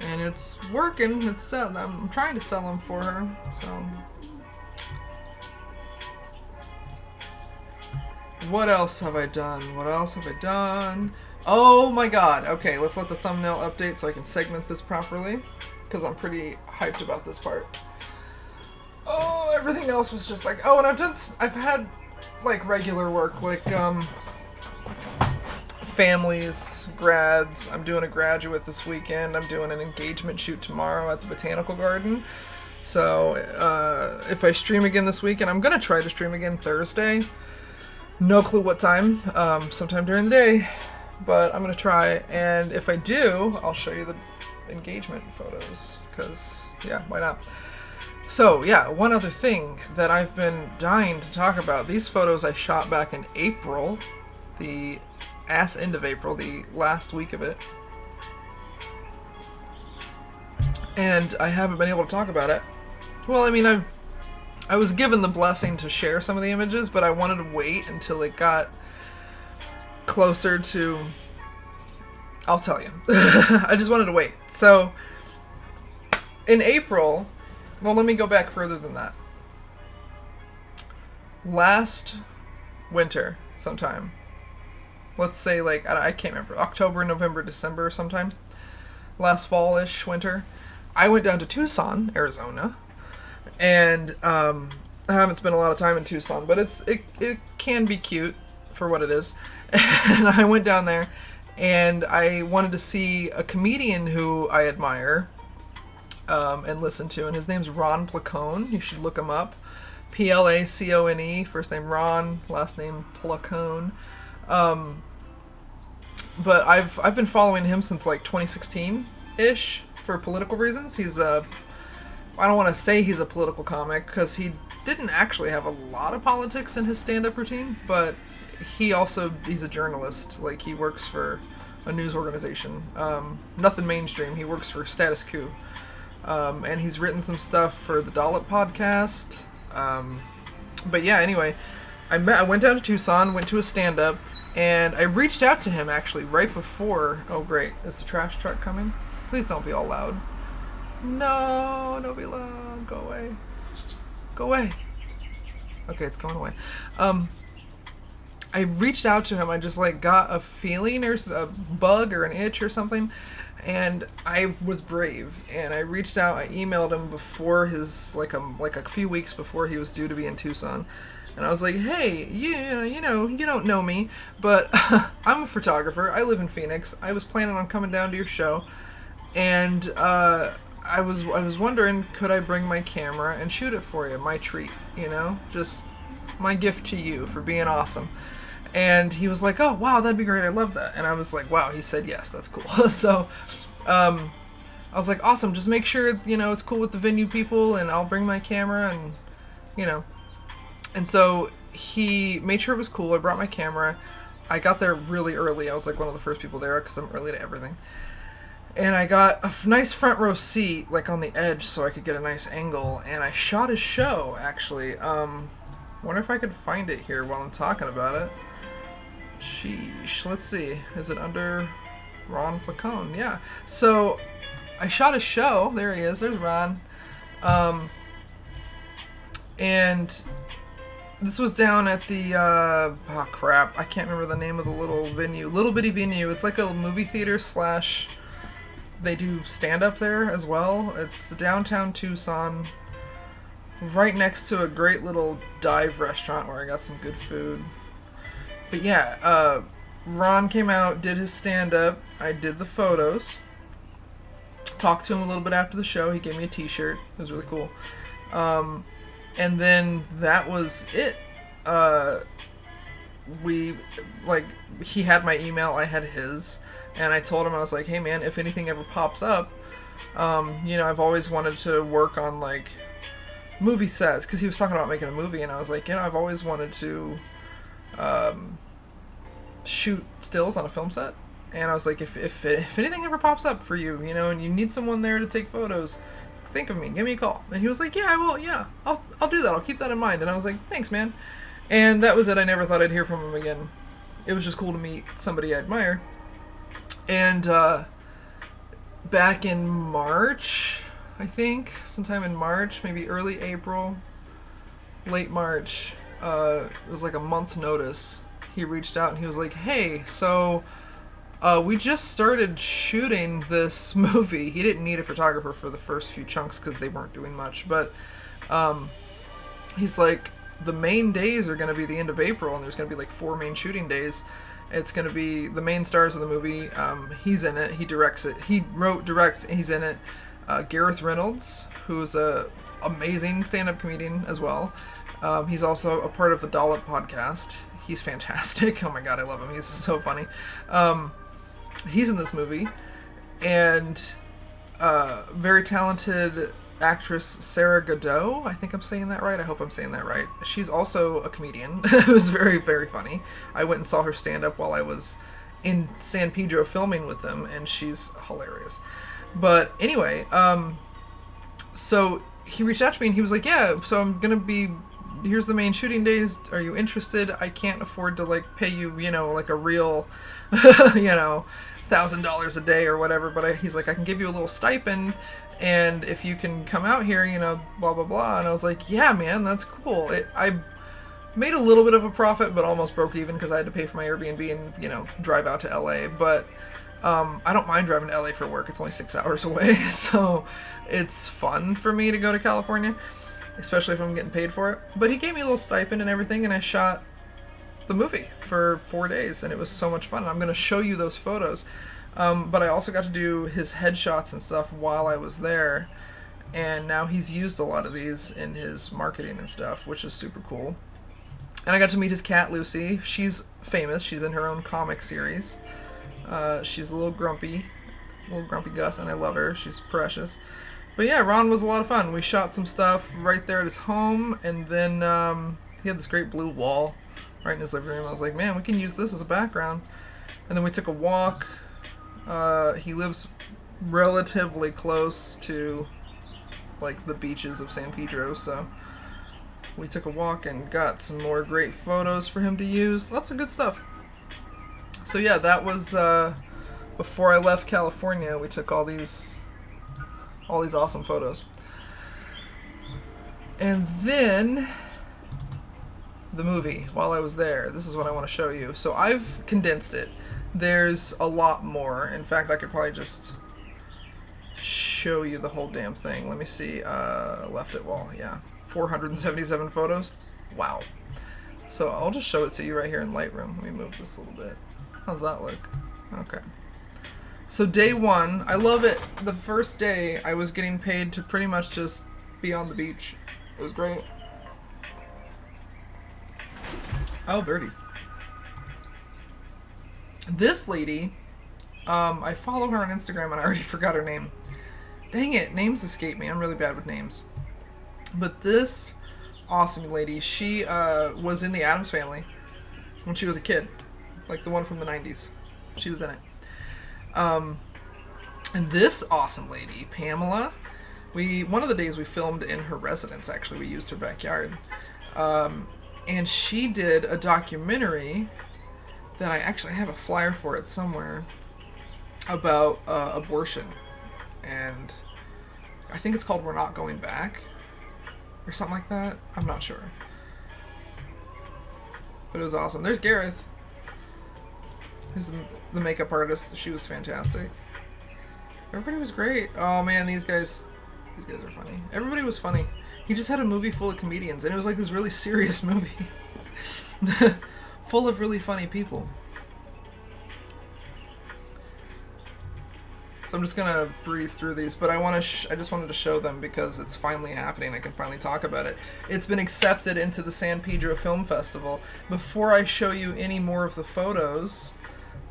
and it's working. I'm trying to sell them for her. So what else have I done? Oh my god. Okay, let's let the thumbnail update so I can segment this properly, because I'm pretty hyped about this part. Oh, everything else was just like, oh, and I've had like regular work, like families, grads. I'm doing a graduate this weekend. I'm doing an engagement shoot tomorrow at the Botanical Garden. So if I stream again this weekend, I'm gonna try to stream again Thursday. No clue what time. Sometime during the day. But I'm going to try, and if I do, I'll show you the engagement photos, because, yeah, why not? So, yeah, one other thing that I've been dying to talk about. These photos I shot back in April, the end of April, the last week of it. And I haven't been able to talk about it. Well, I mean, I was given the blessing to share some of the images, but I wanted to wait until it got closer to, I'll tell you. I just wanted to wait. So in April, well, let me go back further than that. Last winter sometime, let's say like, I can't remember, October, November, December sometime, last fall-ish winter, I went down to Tucson, Arizona, and I haven't spent a lot of time in Tucson, but it can be cute for what it is. And I went down there, and I wanted to see a comedian who I admire and listen to, and his name's Ron Placone. You should look him up. Placone, first name Ron, last name Placone. But I've been following him since like 2016-ish for political reasons. He's I don't want to say he's a political comic, because he didn't actually have a lot of politics in his stand-up routine, but he's a journalist. Like, he works for a news organization. Nothing mainstream. He works for Status Quo. And he's written some stuff for the Dollop podcast. But yeah, anyway, I went down to Tucson, went to a stand-up, and I reached out to him actually right before. Oh great, is the trash truck coming? Please don't be all loud. No, don't be loud. Go away. Go away. Okay, it's going away. I reached out to him. I just like got a feeling or a bug or an itch or something, and I was brave. And I reached out. I emailed him before his like a few weeks before he was due to be in Tucson, and I was like, hey, you know, you don't know me, but I'm a photographer. I live in Phoenix. I was planning on coming down to your show, and I was wondering, could I bring my camera and shoot it for you? My treat, you know, just my gift to you for being awesome. And he was like, oh, wow, that'd be great. I love that. And I was like, wow, he said yes, that's cool. So I was like, awesome, just make sure, you know, it's cool with the venue people, and I'll bring my camera, and, you know. And so he made sure it was cool. I brought my camera. I got there really early. I was like one of the first people there because I'm early to everything. And I got a nice front row seat, like on the edge, so I could get a nice angle. And I shot his show, actually. Wonder if I could find it here while I'm talking about it. Sheesh. Let's see. Is it under Ron Placone? Yeah. So I shot his show. There he is. There's Ron. And this was down at the, oh crap, I can't remember the name of the little venue. Little bitty venue. It's like a movie theater slash, they do stand-up there as well. It's downtown Tucson, right next to a great little dive restaurant where I got some good food. But yeah, Ron came out, did his stand-up. I did the photos. Talked to him a little bit after the show. He gave me a t-shirt. It was really cool. And then that was it. He had my email, I had his, and I told him, I was like, hey man, if anything ever pops up, you know, I've always wanted to work on like movie sets, because he was talking about making a movie, and I was like, you know, I've always wanted to shoot stills on a film set, and I was like, if anything ever pops up for you, you know, and you need someone there to take photos, think of me, give me a call. And he was like, yeah, I will, yeah, I'll do that, I'll keep that in mind. And I was like, thanks, man. And that was it. I never thought I'd hear from him again. It was just cool to meet somebody I admire. And back in March, I think, sometime in March, maybe early April, late March, it was like a month's notice, he reached out and he was like, hey, so we just started shooting this movie. He didn't need a photographer for the first few chunks because they weren't doing much, but he's like, the main days are going to be the end of April, and there's going to be like 4 main shooting days. It's going to be the main stars of the movie. He's in it. He directs it. He wrote, direct, he's in it. Gareth Reynolds, who's a amazing stand-up comedian as well. He's also a part of the Dollop podcast. He's fantastic. Oh my god, I love him. He's so funny. He's in this movie, and very talented actress Sarah Godot. I think I'm saying that right. I hope I'm saying that right. She's also a comedian. It was very, very funny. I went and saw her stand up while I was in San Pedro filming with them, and she's hilarious. But anyway, so he reached out to me and he was like, yeah, so I'm gonna be, here's the main shooting days, are you interested? I can't afford to like pay you, you know, like a real you know, $1,000 a day or whatever, but he's like, I can give you a little stipend, and if you can come out here, you know, blah blah blah. And I was like, yeah man, that's cool. I made a little bit of a profit, but almost broke even because I had to pay for my Airbnb and, you know, drive out to LA. But I don't mind driving to LA for work. It's only 6 hours away, so it's fun for me to go to California, especially if I'm getting paid for it. But he gave me a little stipend and everything, and I shot the movie for 4 days, and it was so much fun. And I'm going to show you those photos. But I also got to do his headshots and stuff while I was there, and now he's used a lot of these in his marketing and stuff, which is super cool. And I got to meet his cat, Lucy. She's famous. She's in her own comic series. She's a little grumpy Gus, and I love her. She's precious. But yeah, Ron was a lot of fun. We shot some stuff right there at his home, and then he had this great blue wall right in his living room. I was like, man, we can use this as a background. And then we took a walk. He lives relatively close to like the beaches of San Pedro, so we took a walk and got some more great photos for him to use. Lots of good stuff. So yeah, that was before I left California. We took all these awesome photos. And then the movie while I was there. This is what I want to show you. So I've condensed it. There's a lot more. In fact, I could probably just show you the whole damn thing. Let me see. Left it wall. Yeah. 477 photos. Wow. So I'll just show it to you right here in Lightroom. Let me move this a little bit. How's that look? Okay. So day one, I love it. The first day, I was getting paid to pretty much just be on the beach. It was great. Oh, birdies. This lady, I follow her on Instagram and I already forgot her name. Dang it, names escape me. I'm really bad with names. But this awesome lady, she was in the Addams Family when she was a kid. Like the one from the 90s. She was in it. And this awesome lady, Pamela, one of the days we filmed in her residence, actually. We used her backyard. And she did a documentary that I actually have a flyer for it somewhere about abortion. And I think it's called We're Not Going Back or something like that. I'm not sure. But it was awesome. There's Gareth. Who's the makeup artist. She was fantastic. Everybody was great. Oh man, these guys are funny. Everybody was funny. He just had a movie full of comedians, and it was like this really serious movie. Full of really funny people. So I'm just gonna breeze through these, but I just wanted to show them because it's finally happening. I can finally talk about it. It's been accepted into the San Pedro Film Festival. Before I show you any more of the photos,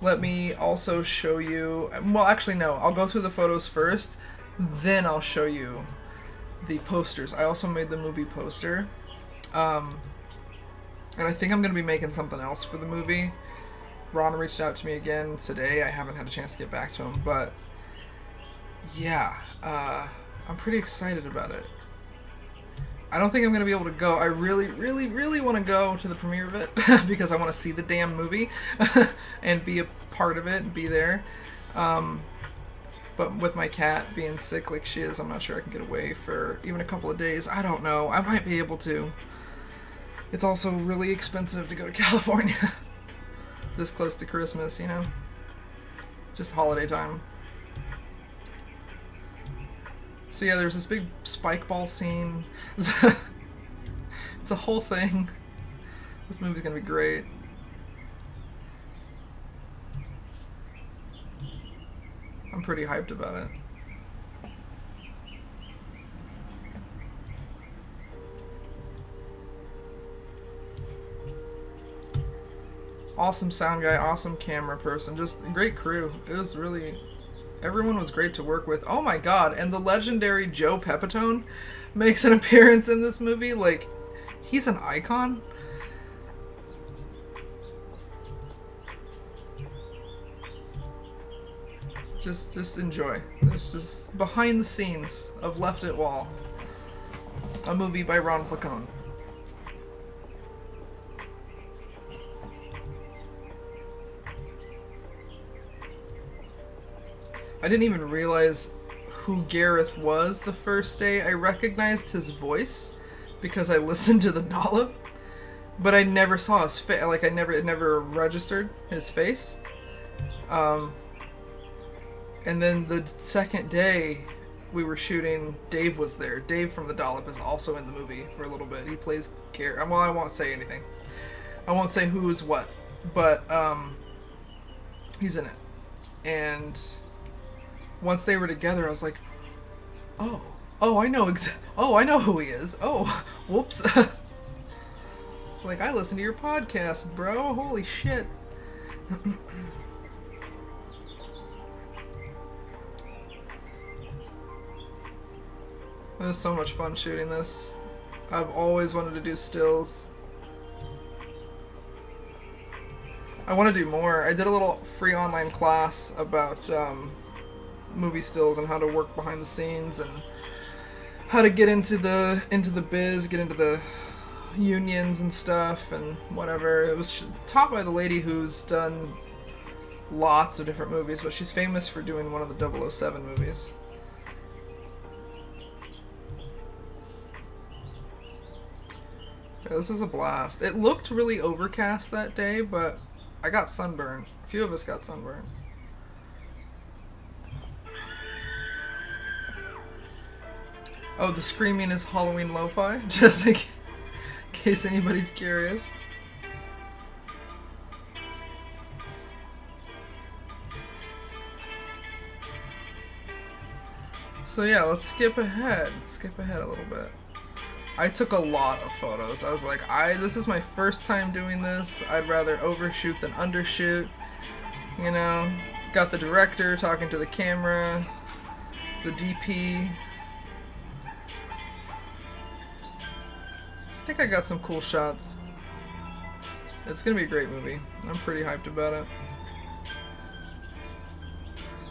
let me also show you... Well, actually, no. I'll go through the photos first, then I'll show you the posters. I also made the movie poster. And I think I'm going to be making something else for the movie. Ron reached out to me again today. I haven't had a chance to get back to him, but... Yeah, I'm pretty excited about it. I don't think I'm going to be able to go. I really, really, really want to go to the premiere of it because I want to see the damn movie and be a part of it and be there. But with my cat being sick like she is, I'm not sure I can get away for even a couple of days. I don't know. I might be able to. It's also really expensive to go to California this close to Christmas, you know? Just holiday time. So yeah, there's this big spike ball scene. It's a whole thing. This movie's gonna be great. I'm pretty hyped about it. Awesome sound guy, awesome camera person, just a great crew. It was really... Everyone was great to work with. Oh my god, and the legendary Joe Pepitone makes an appearance in this movie. Like, he's an icon. Just enjoy. There's just behind the scenes of Left It Wall, a movie by Ron Placone. I didn't even realize who Gareth was the first day. I recognized his voice because I listened to the dollop, but I never saw his face. Like, it never registered his face. And then the second day we were shooting, Dave was there. Dave from the dollop is also in the movie for a little bit. He plays Gareth. Well, I won't say anything. I won't say who is what, but he's in it. And once they were together, I was like, I know who he is. Oh, whoops. Like, I listen to your podcast, bro. Holy shit. It was so much fun shooting this. I've always wanted to do stills. I want to do more. I did a little free online class about movie stills and how to work behind the scenes and how to get into the biz, get into the unions and stuff and whatever. It was taught by the lady who's done lots of different movies, but she's famous for doing one of the 007 movies. Yeah, this was a blast. It looked really overcast that day, but I got sunburned. A few of us got sunburned. Oh, the screaming is Halloween lo-fi? Just in case anybody's curious. So yeah, let's skip ahead. Skip ahead a little bit. I took a lot of photos. I was like, this is my first time doing this. I'd rather overshoot than undershoot. You know, got the director talking to the camera, the DP. I think I got some cool shots. It's gonna be a great movie. I'm pretty hyped about it.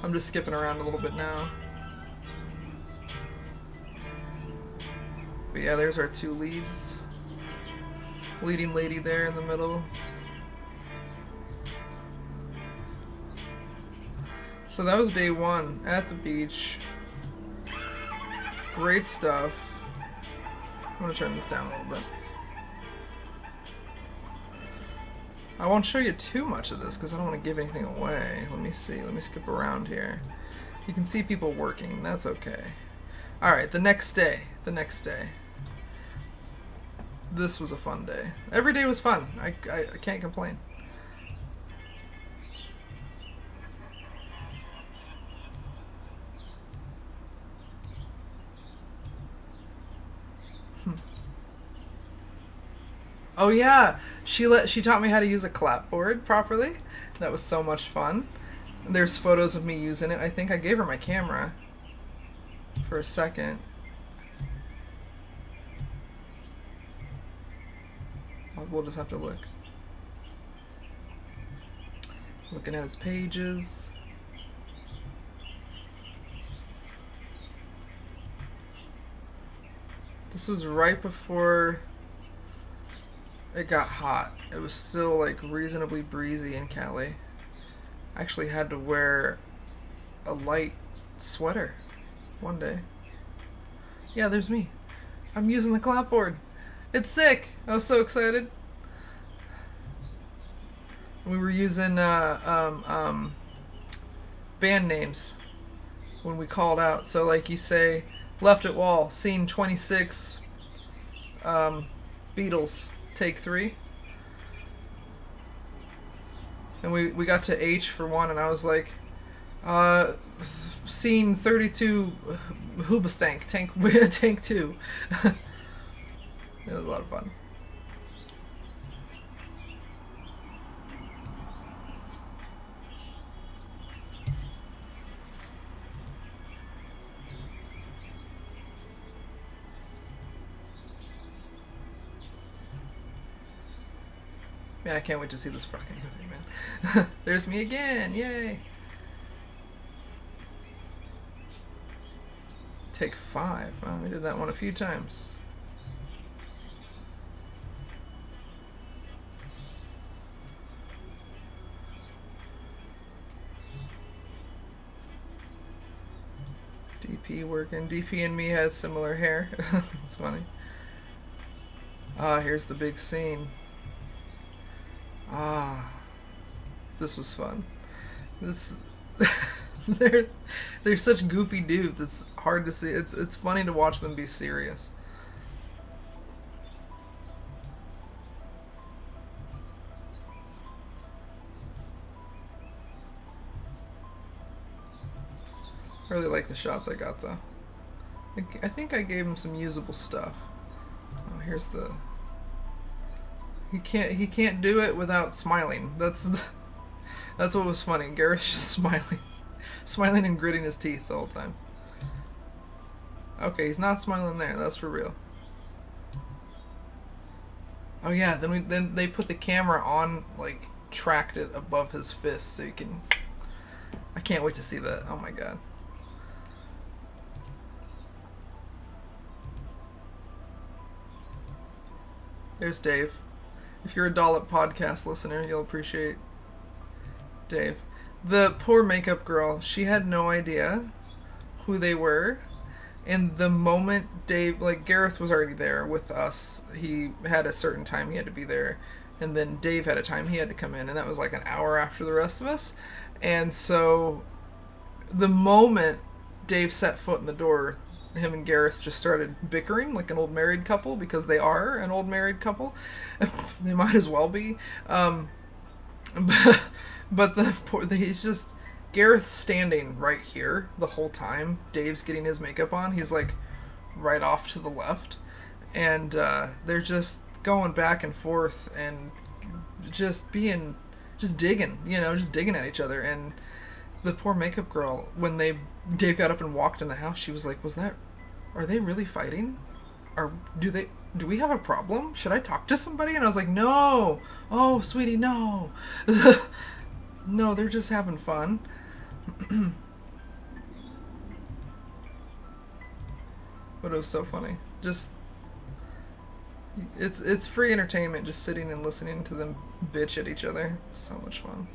I'm just skipping around a little bit now. But yeah, there's our two leads. Leading lady there in the middle. So that was day one at the beach. Great stuff. I'm gonna turn this down a little bit. I won't show you too much of this because I don't want to give anything away. Let me see. Let me skip around here. You can see people working. That's okay. Alright, the next day. The next day. This was a fun day. Every day was fun. I can't complain. Oh yeah, she taught me how to use a clapboard properly. That was so much fun. There's photos of me using it. I think I gave her my camera for a second. We'll just have to look. Looking at his pages. This was right before it got hot. It was still like reasonably breezy in Cali. I actually had to wear a light sweater one day. Yeah, there's me. I'm using the clapboard. It's sick. I was so excited. We were using band names when we called out. So like you say, left at wall, scene 26, Beatles, take 3. And we got to H for one, and I was like, scene 32, Hoobastank, tank 2. It was a lot of fun. Man, I can't wait to see this fucking movie, man. There's me again, yay! Take 5. Wow, we did that one a few times. DP working. DP and me had similar hair. It's funny. Ah, here's the big scene. Ah, this was fun. This they're such goofy dudes. It's hard to see. It's funny to watch them be serious. I really like the shots I got though. I think I gave him some usable stuff. Oh, here's the. He can't do it without smiling. That's what was funny. Garrett's just smiling and gritting his teeth the whole time. Okay, he's not smiling there. That's for real. Oh yeah, then they put the camera on, like tracked it above his fist so you can. I can't wait to see that. Oh my god. There's Dave. If you're a Dollop podcast listener, you'll appreciate Dave. The poor makeup girl, she had no idea who they were, And the moment Dave, like Gareth was already there with us, he had a certain time he had to be there, and then Dave had a time he had to come in, and that was like an hour after the rest of us. And so the moment Dave set foot in the door, him and Gareth just started bickering like an old married couple, because they are an old married couple. They might as well be. But, he's just Gareth's standing right here the whole time. Dave's getting his makeup on. He's like right off to the left, and they're just going back and forth and just digging, just digging at each other. And the poor makeup girl, when Dave got up and walked in the house, she was like, are they really fighting? Or do we have a problem? Should I talk to somebody? And I was like, no. Oh, sweetie, no. No, they're just having fun. But it was so funny. Just it's free entertainment, just sitting and listening to them bitch at each other. It's so much fun.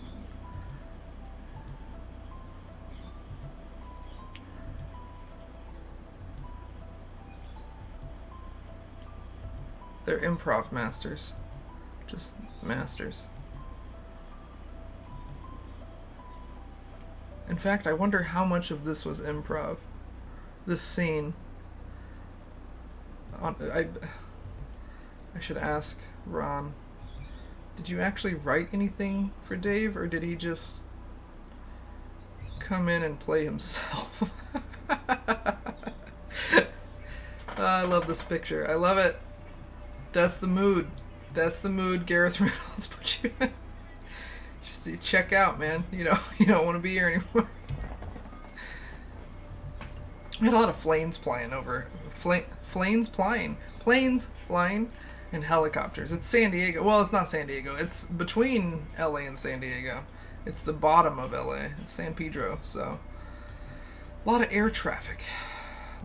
They're improv masters. Just masters. In fact, I wonder how much of this was improv. This scene. I should ask Ron. Did you actually write anything for Dave, or did he just come in and play himself? I love this picture. I love it. That's the mood. That's the mood Gareth Reynolds put you in. Just check out, man. You don't want to be here anymore. We had a lot of planes flying over. Planes flying, and helicopters. It's San Diego. Well, it's not San Diego. It's between LA and San Diego. It's the bottom of LA. It's San Pedro. So, a lot of air traffic.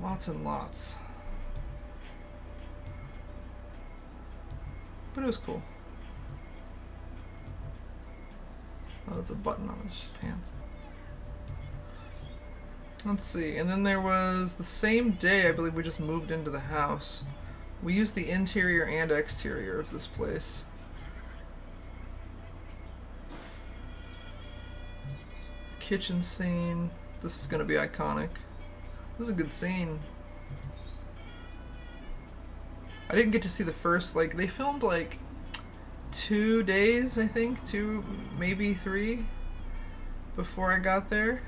Lots and lots. But it was cool. Oh, that's a button on his pants. Let's see. And then there was the same day, I believe, we just moved into the house. We used the interior and exterior of this place. Kitchen scene. This is going to be iconic. This is a good scene. I didn't get to see the first, they filmed 2 days, I think, 2, maybe 3 before I got there.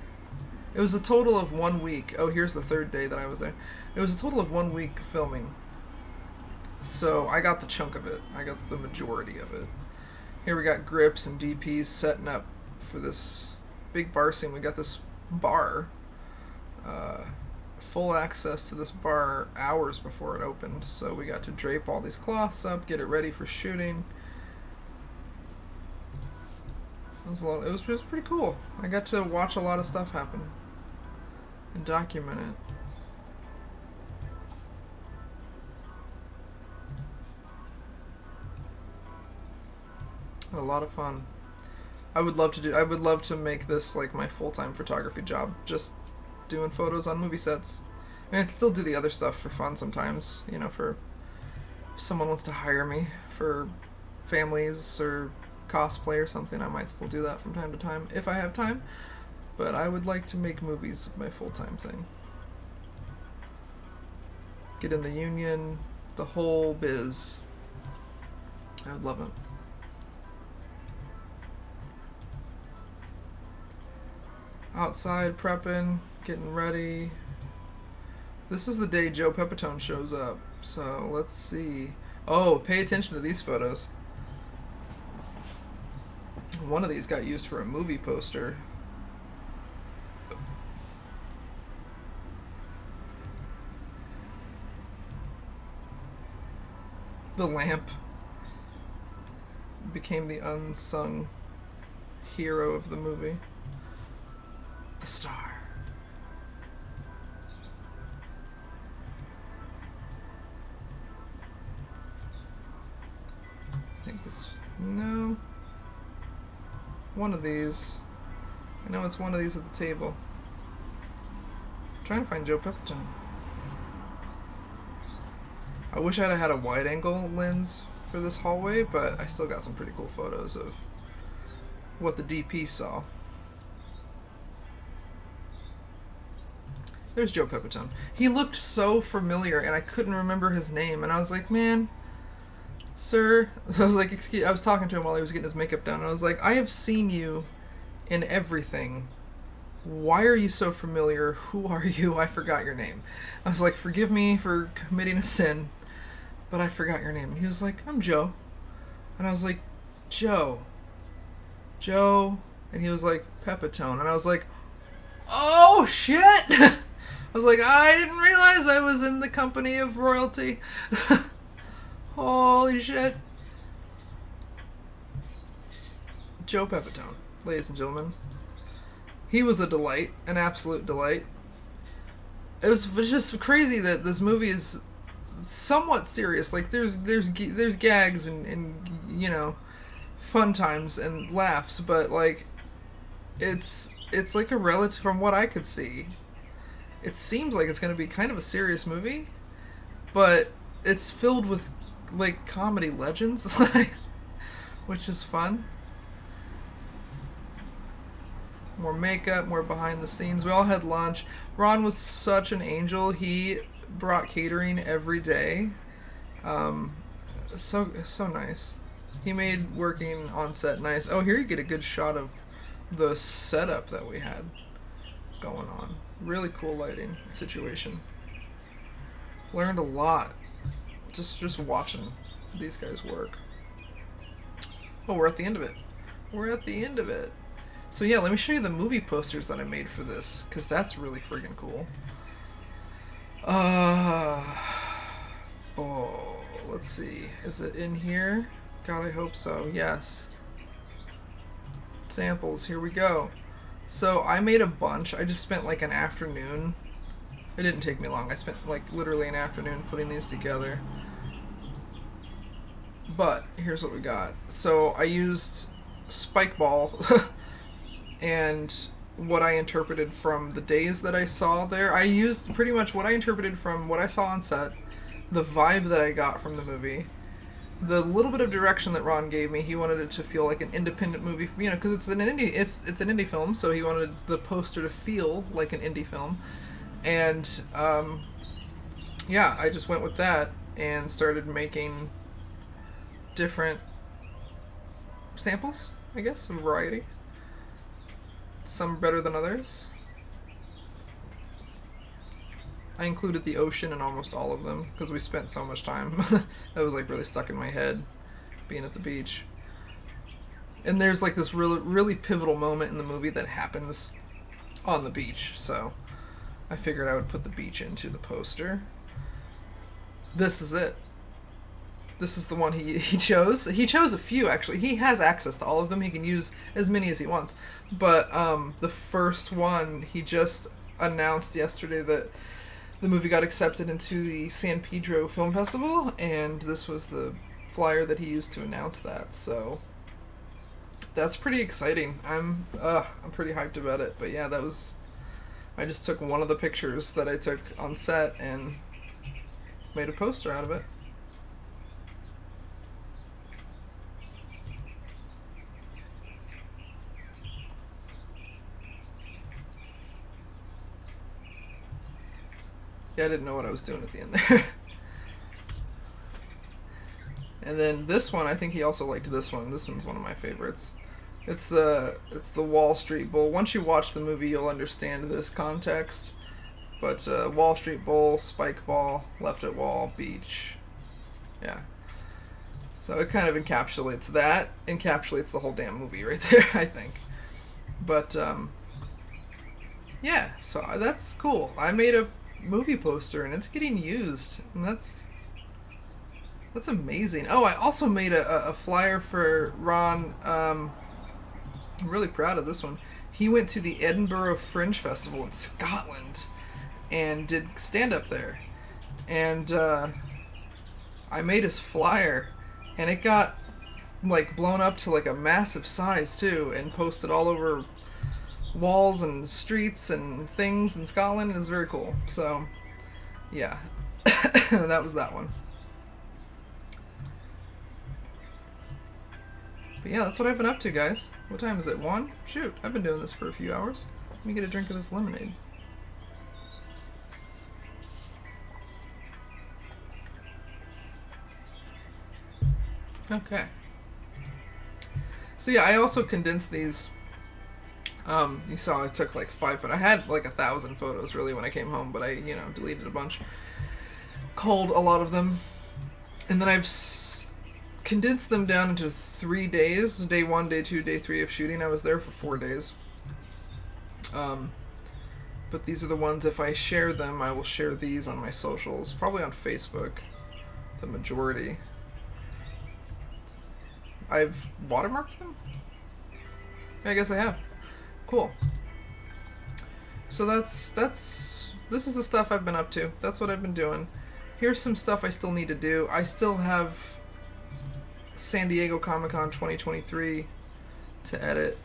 It was a total of 1 week. Oh, here's the third day that I was there. It was a total of 1 week filming. So I got the chunk of it. I got the majority of it. Here we got grips and DPs setting up for this big bar scene. We got this bar. Full access to this bar hours before it opened. So we got to drape all these cloths up, get it ready for shooting. It was pretty cool. I got to watch a lot of stuff happen and document it. A lot of fun. I would love to make this my full-time photography job, just doing photos on movie sets. I mean, I'd still do the other stuff for fun sometimes, for if someone wants to hire me for families or cosplay or something, I might still do that from time to time if I have time. But I would like to make movies my full-time thing. Get in the union, the whole biz. I would love it. Outside prepping, getting ready. This is the day Joe Pepitone shows up. So let's see. Oh, pay attention to these photos. One of these got used for a movie poster. The lamp became the unsung hero of the movie. The star. I think this... No. One of these. I know it's one of these at the table. I'm trying to find Joe Pepitone. I wish I'd have had a wide angle lens for this hallway, but I still got some pretty cool photos of what the DP saw. There's Joe Pepitone. He looked so familiar, and I couldn't remember his name. And I was like, man, sir. I was like, excuse. I was talking to him while he was getting his makeup done. And I was like, I have seen you in everything. Why are you so familiar? Who are you? I forgot your name. I was like, forgive me for committing a sin, but I forgot your name. And he was like, I'm Joe. And I was like, Joe. And he was like, Pepitone. And I was like, oh, shit. I was like, I didn't realize I was in the company of royalty. Holy shit. Joe Pepitone, ladies and gentlemen. He was a delight, an absolute delight. It was just crazy that this movie is somewhat serious. Like, there's gags and you know, fun times and laughs, but like, it's like a relative, from what I could see, it seems like it's going to be kind of a serious movie, but it's filled with like comedy legends, which is fun. More makeup, more behind the scenes. We all had lunch. Ron was such an angel. He brought catering every day. So nice. He made working on set nice. Oh, here you get a good shot of the setup that we had going on. Really cool lighting situation. Learned a lot just watching these guys work. Oh, we're at the end of it. So yeah, let me show you the movie posters that I made for this, because that's really friggin' cool. Let's see. Is it in here? God, I hope so. Yes. Samples, here we go. So I made a bunch. I just spent like an afternoon. It didn't take me long. I spent like literally an afternoon putting these together. But here's what we got. So I used spike ball and what I interpreted from the days that I saw there. I used pretty much what I interpreted from what I saw on set, the vibe that I got from the movie, the little bit of direction that Ron gave me. He wanted it to feel like an independent movie, you know, because it's an indie film, so he wanted the poster to feel like an indie film. And yeah, I just went with that and started making different samples, I guess, a variety. Some better than others. I included the ocean in almost all of them because we spent so much time. That was like really stuck in my head, being at the beach. And there's like this really pivotal moment in the movie that happens on the beach, so I figured I would put the beach into the poster. This is it. This is the one he chose. He chose a few, actually. He has access to all of them. He can use as many as he wants. But the first one, he just announced yesterday that the movie got accepted into the San Pedro Film Festival, and this was the flyer that he used to announce that. So that's pretty exciting. I'm pretty hyped about it. But yeah, I just took one of the pictures that I took on set and made a poster out of it. Yeah, I didn't know what I was doing at the end there. And then this one, I think he also liked this one. This one's one of my favorites. It's the Wall Street Bowl. Once you watch the movie, you'll understand this context. But Wall Street Bowl, spike ball, left at wall, beach. Yeah. So it kind of encapsulates the whole damn movie right there, I think. But yeah, so that's cool. I made a movie poster and it's getting used, and that's amazing. Oh, I also made a flyer for Ron. I'm really proud of this one. He went to the Edinburgh Fringe Festival in Scotland and did stand-up there, and I made his flyer, and it got like blown up to like a massive size too, and posted all over walls and streets and things in Scotland. It was very cool. So yeah, that was that one. But yeah, that's what I've been up to, guys. What time is it? 1? Shoot, I've been doing this for a few hours. Let me get a drink of this lemonade. Okay. So yeah, I also condensed these. You saw I took like 5 photos. I had like 1,000 photos really when I came home, but I, deleted a bunch. Culled a lot of them. And then I've condensed them down into 3 days. Day 1, day 2, day 3 of shooting. I was there for 4 days. But these are the ones, if I share them, I will share these on my socials. Probably on Facebook. The majority. I've watermarked them? I guess I have. Cool. So this is the stuff I've been up to. That's what I've been doing. Here's some stuff I still need to do. I still have San Diego Comic-Con 2023 to edit,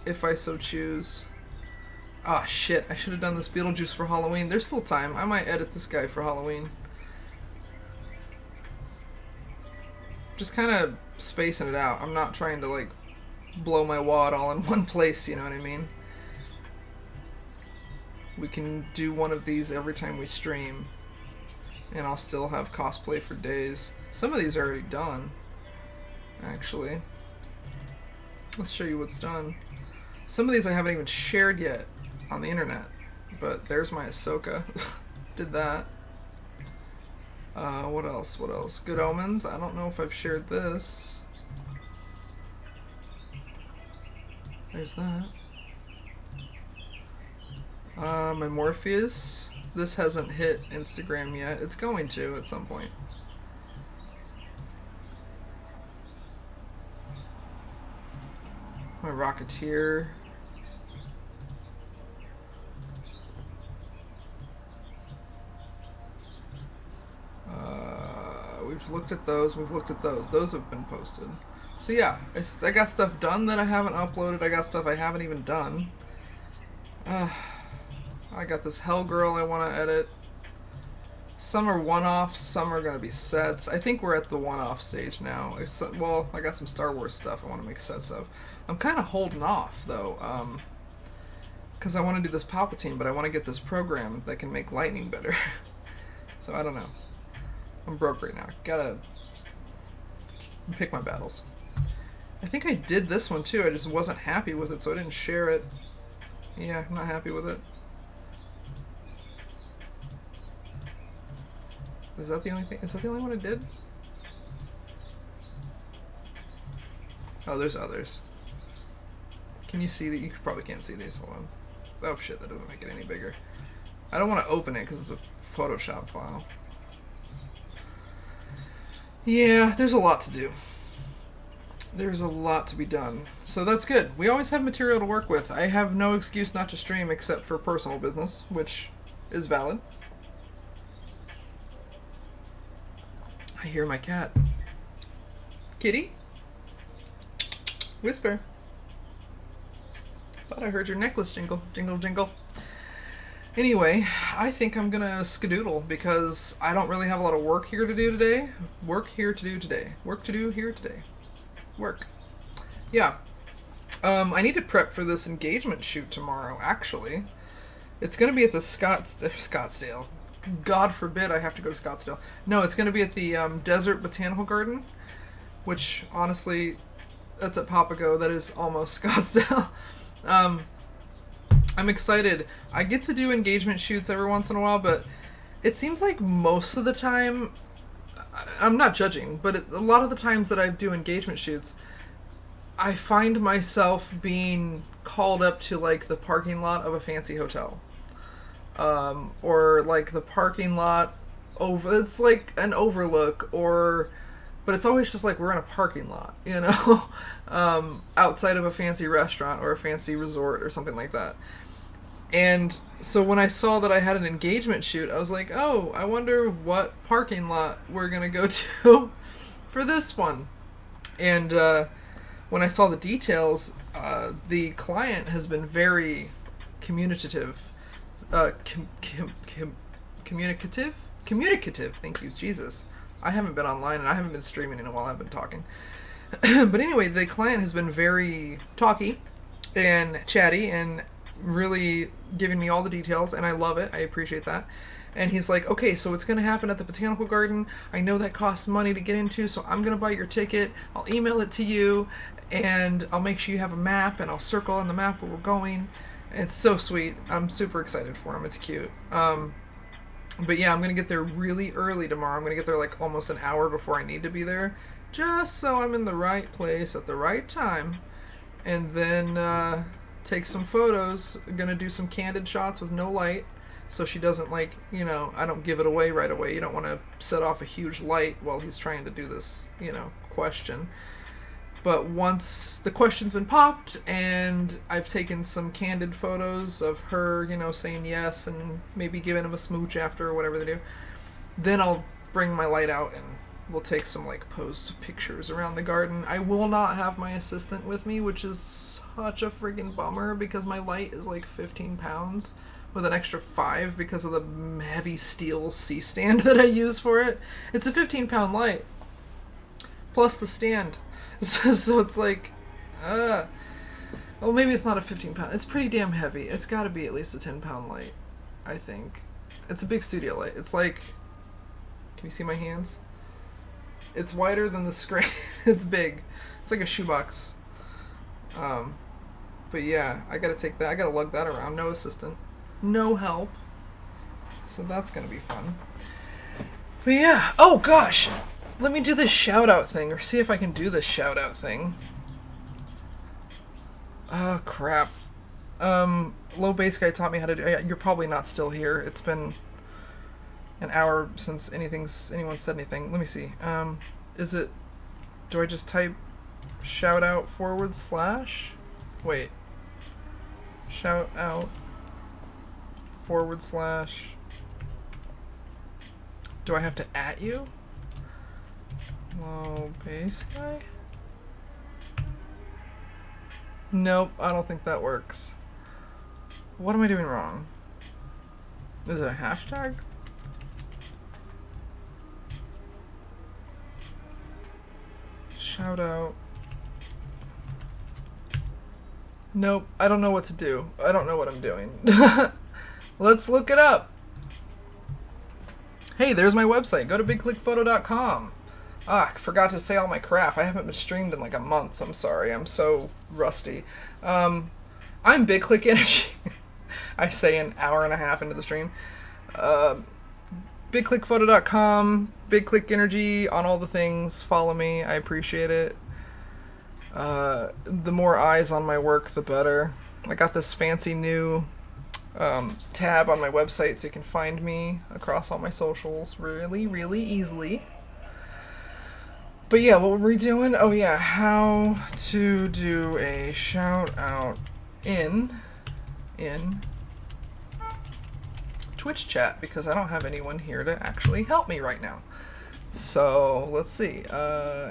if I so choose. Ah, shit. I should have done this Beetlejuice for Halloween. There's still time. I might edit this guy for Halloween. Just kind of spacing it out. I'm not trying to, like, blow my wad all in one place, you know what I mean? We can do one of these every time we stream, and I'll still have cosplay for days. Some of these are already done, actually. Let's show you what's done. Some of these I haven't even shared yet on the internet, but there's my Ahsoka. Did that. What else? What else? Good Omens. I don't know if I've shared this. There's that. My Morpheus. This hasn't hit Instagram yet. It's going to at some point. My Rocketeer. We've looked at those. We've looked at those. Those have been posted. So yeah, I got stuff done that I haven't uploaded. I got stuff I haven't even done. I got this Hell Girl I want to edit. Some are one-offs, some are going to be sets. I think we're at the one-off stage now. Well, I got some Star Wars stuff I want to make sets of. I'm kind of holding off, though, because I want to do this Palpatine, but I want to get this program that can make lightning better. So I don't know. I'm broke right now. Gotta pick my battles. I think I did this one too. I just wasn't happy with it, so I didn't share it. Yeah, I'm not happy with it. Is that the only thing? Is that the only one I did? Oh, there's others. Can you see that? You probably can't see these. Hold on. Oh shit, that doesn't make it any bigger. I don't want to open it because it's a Photoshop file. Yeah, there's a lot to do. There's a lot to be done. So that's good. We always have material to work with. I have no excuse not to stream except for personal business, which is valid. I hear my cat. Kitty? Whisper. Thought I heard your necklace jingle. Jingle, jingle. Anyway, I think I'm gonna skedoodle because I don't really have a lot of work here to do today. Work here to do today. Work to do here today. Work. Yeah. I need to prep for this engagement shoot tomorrow, actually. It's gonna be at the Scottsdale. God forbid I have to go to Scottsdale. No, it's gonna be at the Desert Botanical Garden, which, honestly, that's at Papago. That is almost Scottsdale. I'm excited. I get to do engagement shoots every once in a while, but it seems like most of the time, I'm not judging, but a lot of the times that I do engagement shoots, I find myself being called up to, like, the parking lot of a fancy hotel. Or, like, the parking lot it's like an overlook, but it's always just like we're in a parking lot, you know? Outside of a fancy restaurant or a fancy resort or something like that. And so when I saw that I had an engagement shoot, I was like, oh, I wonder what parking lot we're going to go to for this one. And when I saw the details, the client has been very communicative. Communicative, thank you, Jesus. I haven't been online and I haven't been streaming in a while, I've been talking. But anyway, the client has been very talky and chatty and really giving me all the details, and I love it. I appreciate that. And he's like, okay, so it's going to happen at the Botanical Garden. I know that costs money to get into, so I'm going to buy your ticket. I'll email it to you, and I'll make sure you have a map, and I'll circle on the map where we're going. And it's so sweet. I'm super excited for him. It's cute. But yeah, I'm going to get there really early tomorrow. I'm going to get there like almost an hour before I need to be there, just so I'm in the right place at the right time. And then take some photos. Going to do some candid shots with no light, so she doesn't like, I don't give it away right away. You don't want to set off a huge light while he's trying to do this, question. But once the question's been popped and I've taken some candid photos of her, saying yes and maybe giving him a smooch after or whatever they do, then I'll bring my light out and we'll take some like posed pictures around the garden. I will not have my assistant with me, which is such a friggin' bummer because my light is like 15 pounds with an extra 5 because of the heavy steel C-stand that I use for it. It's a 15-pound light plus the stand. So it's like, well, maybe it's not a 15-pound. It's pretty damn heavy. It's got to be at least a 10-pound light, I think. It's a big studio light. It's like, can you see my hands? It's wider than the screen. It's big. It's like a shoebox. But yeah, I got to take that. I got to lug that around. No assistant. No help. So that's going to be fun. But yeah. Oh, gosh. Let me do this shout-out thing, or see if I can do this shout-out thing. Oh, crap. Low Bass Guy taught me how to do it. You're probably not still here. It's been an hour since anyone said anything. Let me see. Is it... Do I just type shout-out / Wait. Shout-out / Do I have to @ you? Low Bass Guy? Nope, I don't think that works. What am I doing wrong? Is it a hashtag? Shout out. Nope, I don't know what to do. I don't know what I'm doing. Let's look it up. Hey, there's my website. Go to bigclickphoto.com. I forgot to say all my crap. I haven't been streamed in like a month. I'm sorry. I'm so rusty. I'm Big Click Energy. I say an hour and a half into the stream. Bigclickphoto.com, Big Click Energy on all the things. Follow me. I appreciate it. The more eyes on my work, the better. I got this fancy new tab on my website so you can find me across all my socials really, really easily. But yeah, what were we doing? Oh yeah, how to do a shout out in Twitch chat, because I don't have anyone here to actually help me right now. So let's see.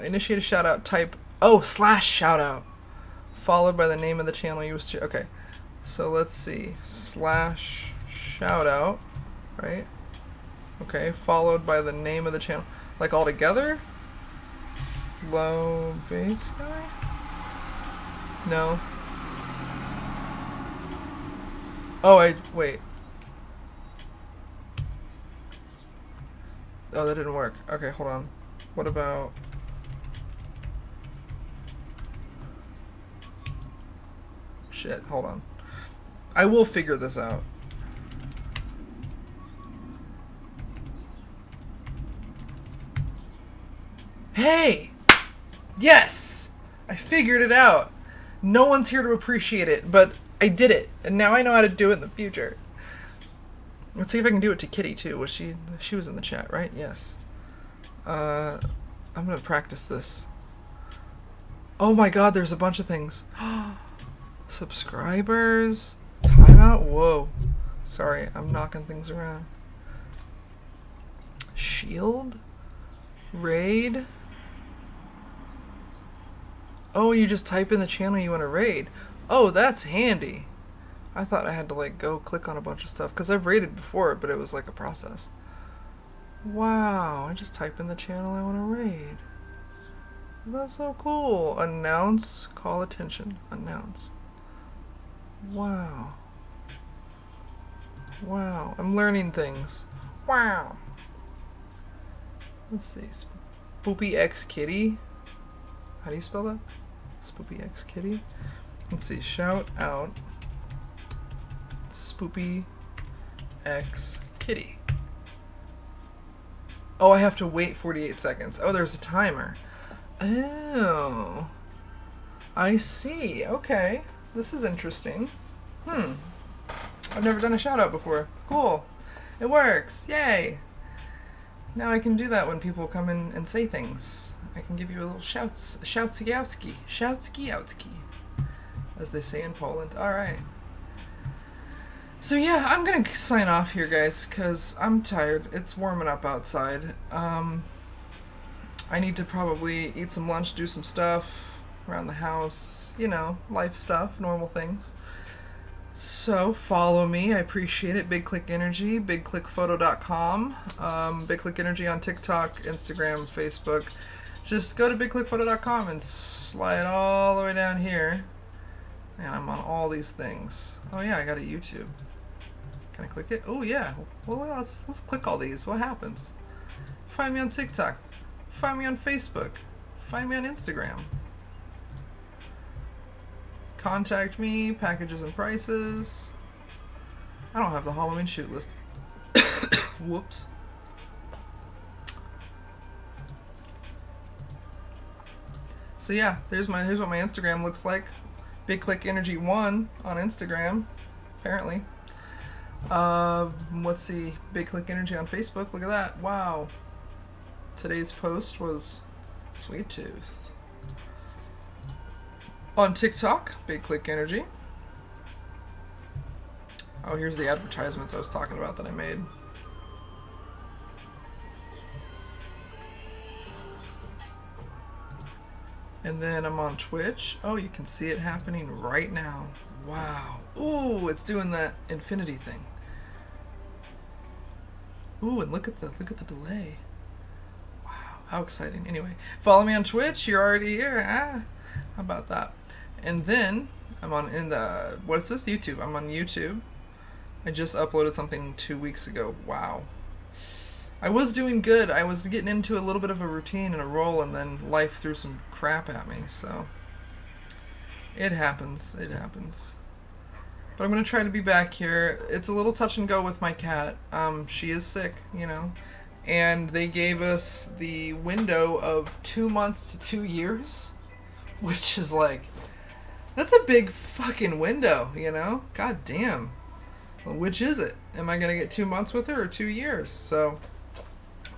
Initiate a shout out, type /shout out followed by the name of the channel you wish to. Okay, so let's see. /shout out, right? Okay, followed by the name of the channel, like all together. Low Bass Guy? No. Oh, wait. Oh, that didn't work. Okay, hold on. What about... Shit, hold on. I will figure this out. Hey! Yes! I figured it out. No one's here to appreciate it, but I did it, and now I know how to do it in the future. Let's see if I can do it to Kitty too. Was she was in the chat, right? Yes. I'm gonna practice this. Oh my god, there's a bunch of things. Subscribers. Timeout. Whoa. Sorry, I'm knocking things around. Shield. Raid. Oh, you just type in the channel you want to raid. Oh, that's handy. I thought I had to like go click on a bunch of stuff because I've raided before, but it was like a process. Wow, I just type in the channel I want to raid. That's so cool. Announce, call attention, announce. Wow. Wow. I'm learning things. Wow. Let's see. Spoopy X Kitty. How do you spell that? Spoopy X Kitty. Let's see. Shout out Spoopy X Kitty. Oh, I have to wait 48 seconds. Oh, there's a timer. Oh. I see. Okay. This is interesting. I've never done a shout out before. Cool. It works. Yay. Now I can do that when people come in and say things. I can give you a little shoutski-outski, as they say in Poland. Alright. So yeah, I'm gonna sign off here, guys, because I'm tired. It's warming up outside. I need to probably eat some lunch, do some stuff around the house, you know, life stuff, normal things. So follow me. I appreciate it. Big Click Energy, bigclickphoto.com, Big Click Energy on TikTok, Instagram, Facebook. Just go to bigclickphoto.com and slide all the way down here. And I'm on all these things. Oh yeah, I got a YouTube. Can I click it? Oh yeah. Well, let's click all these. What happens? Find me on TikTok. Find me on Facebook. Find me on Instagram. Contact me, packages and prices. I don't have the Halloween shoot list. Whoops. So yeah, here's what my Instagram looks like. Big Click Energy 1 on Instagram, apparently. Let's see, Big Click Energy on Facebook. Look at that. Wow. Today's post was Sweet Tooth. On TikTok, Big Click Energy. Oh, here's the advertisements I was talking about that I made. And then I'm on Twitch. Oh, you can see it happening right now. Wow. Ooh, it's doing that infinity thing. Ooh, and look at the delay. Wow, how exciting. Anyway, follow me on Twitch. You're already here. How about that? And then I'm on what's this? YouTube. I'm on YouTube. I just uploaded something 2 weeks ago. Wow. I was doing good. I was getting into a little bit of a routine and a role, and then life threw some crap at me. So it happens. It happens. But I'm gonna try to be back here. It's a little touch and go with my cat. She is sick, you know, and they gave us the window of 2 months to 2 years, which is like, that's a big fucking window, you know? God damn. Well, which is it? Am I going to get 2 months with her or 2 years? So,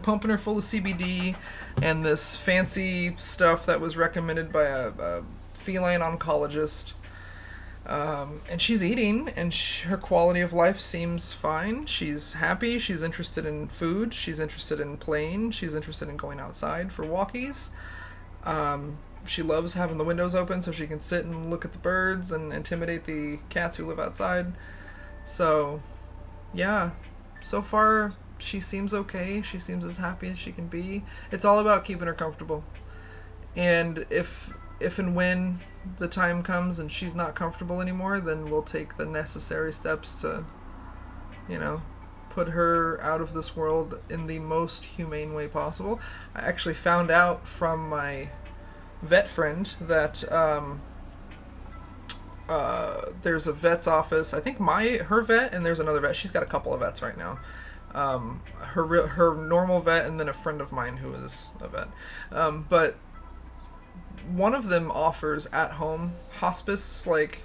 pumping her full of CBD and this fancy stuff that was recommended by a feline oncologist. And she's eating, and her quality of life seems fine. She's happy. She's interested in food. She's interested in playing. She's interested in going outside for walkies. She loves having the windows open so she can sit and look at the birds and intimidate the cats who live outside. So, yeah, so far she seems okay. She seems as happy as she can be. It's all about keeping her comfortable. And if and when the time comes and she's not comfortable anymore, then we'll take the necessary steps to, you know, put her out of this world in the most humane way possible. I actually found out from my vet friend that there's a vet's office. I think her vet, and there's another vet. She's got a couple of vets right now. Her normal vet, and then a friend of mine who is a vet. But one of them offers at-home hospice, like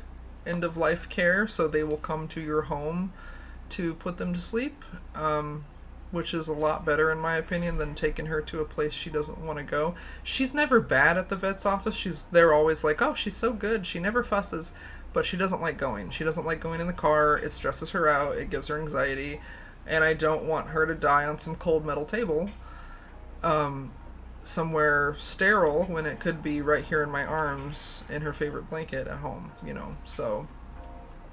end-of-life care, so they will come to your home to put them to sleep. Which is a lot better, in my opinion, than taking her to a place she doesn't want to go. She's never bad at the vet's office. They're always like, oh, she's so good. She never fusses, but she doesn't like going. She doesn't like going in the car. It stresses her out. It gives her anxiety, and I don't want her to die on some cold metal table, somewhere sterile, when it could be right here in my arms in her favorite blanket at home, you know. So,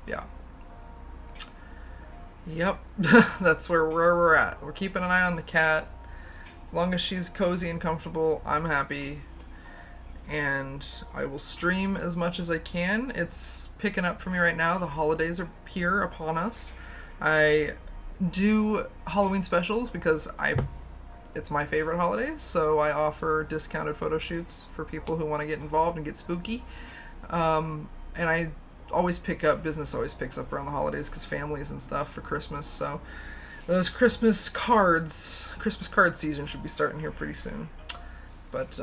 yeah. Yep, that's where we're at. We're keeping an eye on the cat. As long as she's cozy and comfortable, I'm happy. and I will stream as much as I can. It's picking up for me right now. The holidays are here upon us. I do Halloween specials because it's my favorite holiday, so I offer discounted photo shoots for people who want to get involved and get spooky. And I always pick up, business always picks up around the holidays because families and stuff for Christmas. So those Christmas card season should be starting here pretty soon. But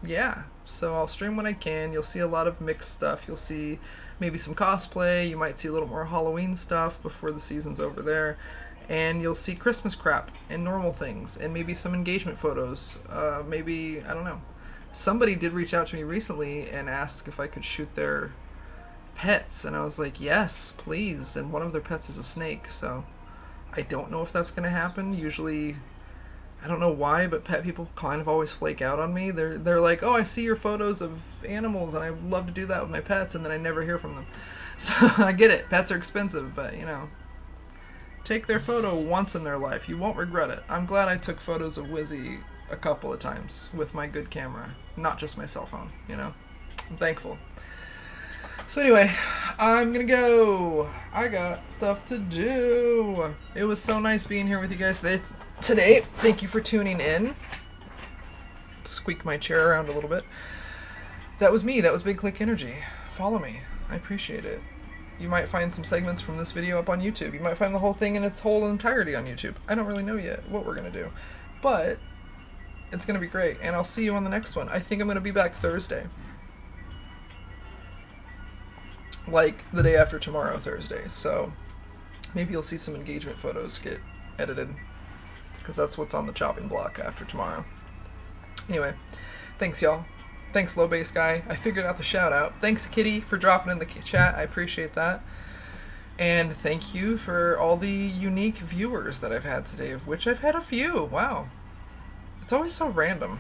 yeah, so I'll stream when I can. You'll see a lot of mixed stuff. You'll see maybe some cosplay. You might see a little more Halloween stuff before the season's over there. And you'll see Christmas crap and normal things and maybe some engagement photos. Maybe, I don't know. Somebody did reach out to me recently and asked if I could shoot their pets, and I was like, yes, please. And one of their pets is a snake, so I don't know if that's going to happen. Usually, I don't know why, but pet people kind of always flake out on me. They're like, oh, I see your photos of animals, and I love to do that with my pets, and then I never hear from them. So I get it. Pets are expensive, but, you know, take their photo once in their life. You won't regret it. I'm glad I took photos of Wizzy a couple of times with my good camera, not just my cell phone, you know? I'm thankful. So anyway, I'm gonna go. I got stuff to do. It was so nice being here with you guys today. Thank you for tuning in. Squeak my chair around a little bit. That was me. That was Big Click Energy. Follow me. I appreciate it. You might find some segments from this video up on YouTube. You might find the whole thing in its whole entirety on YouTube. I don't really know yet what we're gonna do, but it's gonna be great. And I'll see you on the next one. I think I'm gonna be back Thursday. Like the day after tomorrow, Thursday. So maybe you'll see some engagement photos get edited, because that's what's on the chopping block after tomorrow. Anyway, thanks y'all. Thanks Low Bass Guy. I figured out the shout out. Thanks Kitty for dropping in the chat. I appreciate that. And thank you for all the unique viewers that I've had today, of which I've had a few. Wow. It's always so random.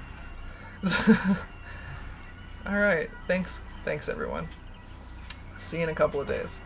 Alright, thanks everyone. See you in a couple of days.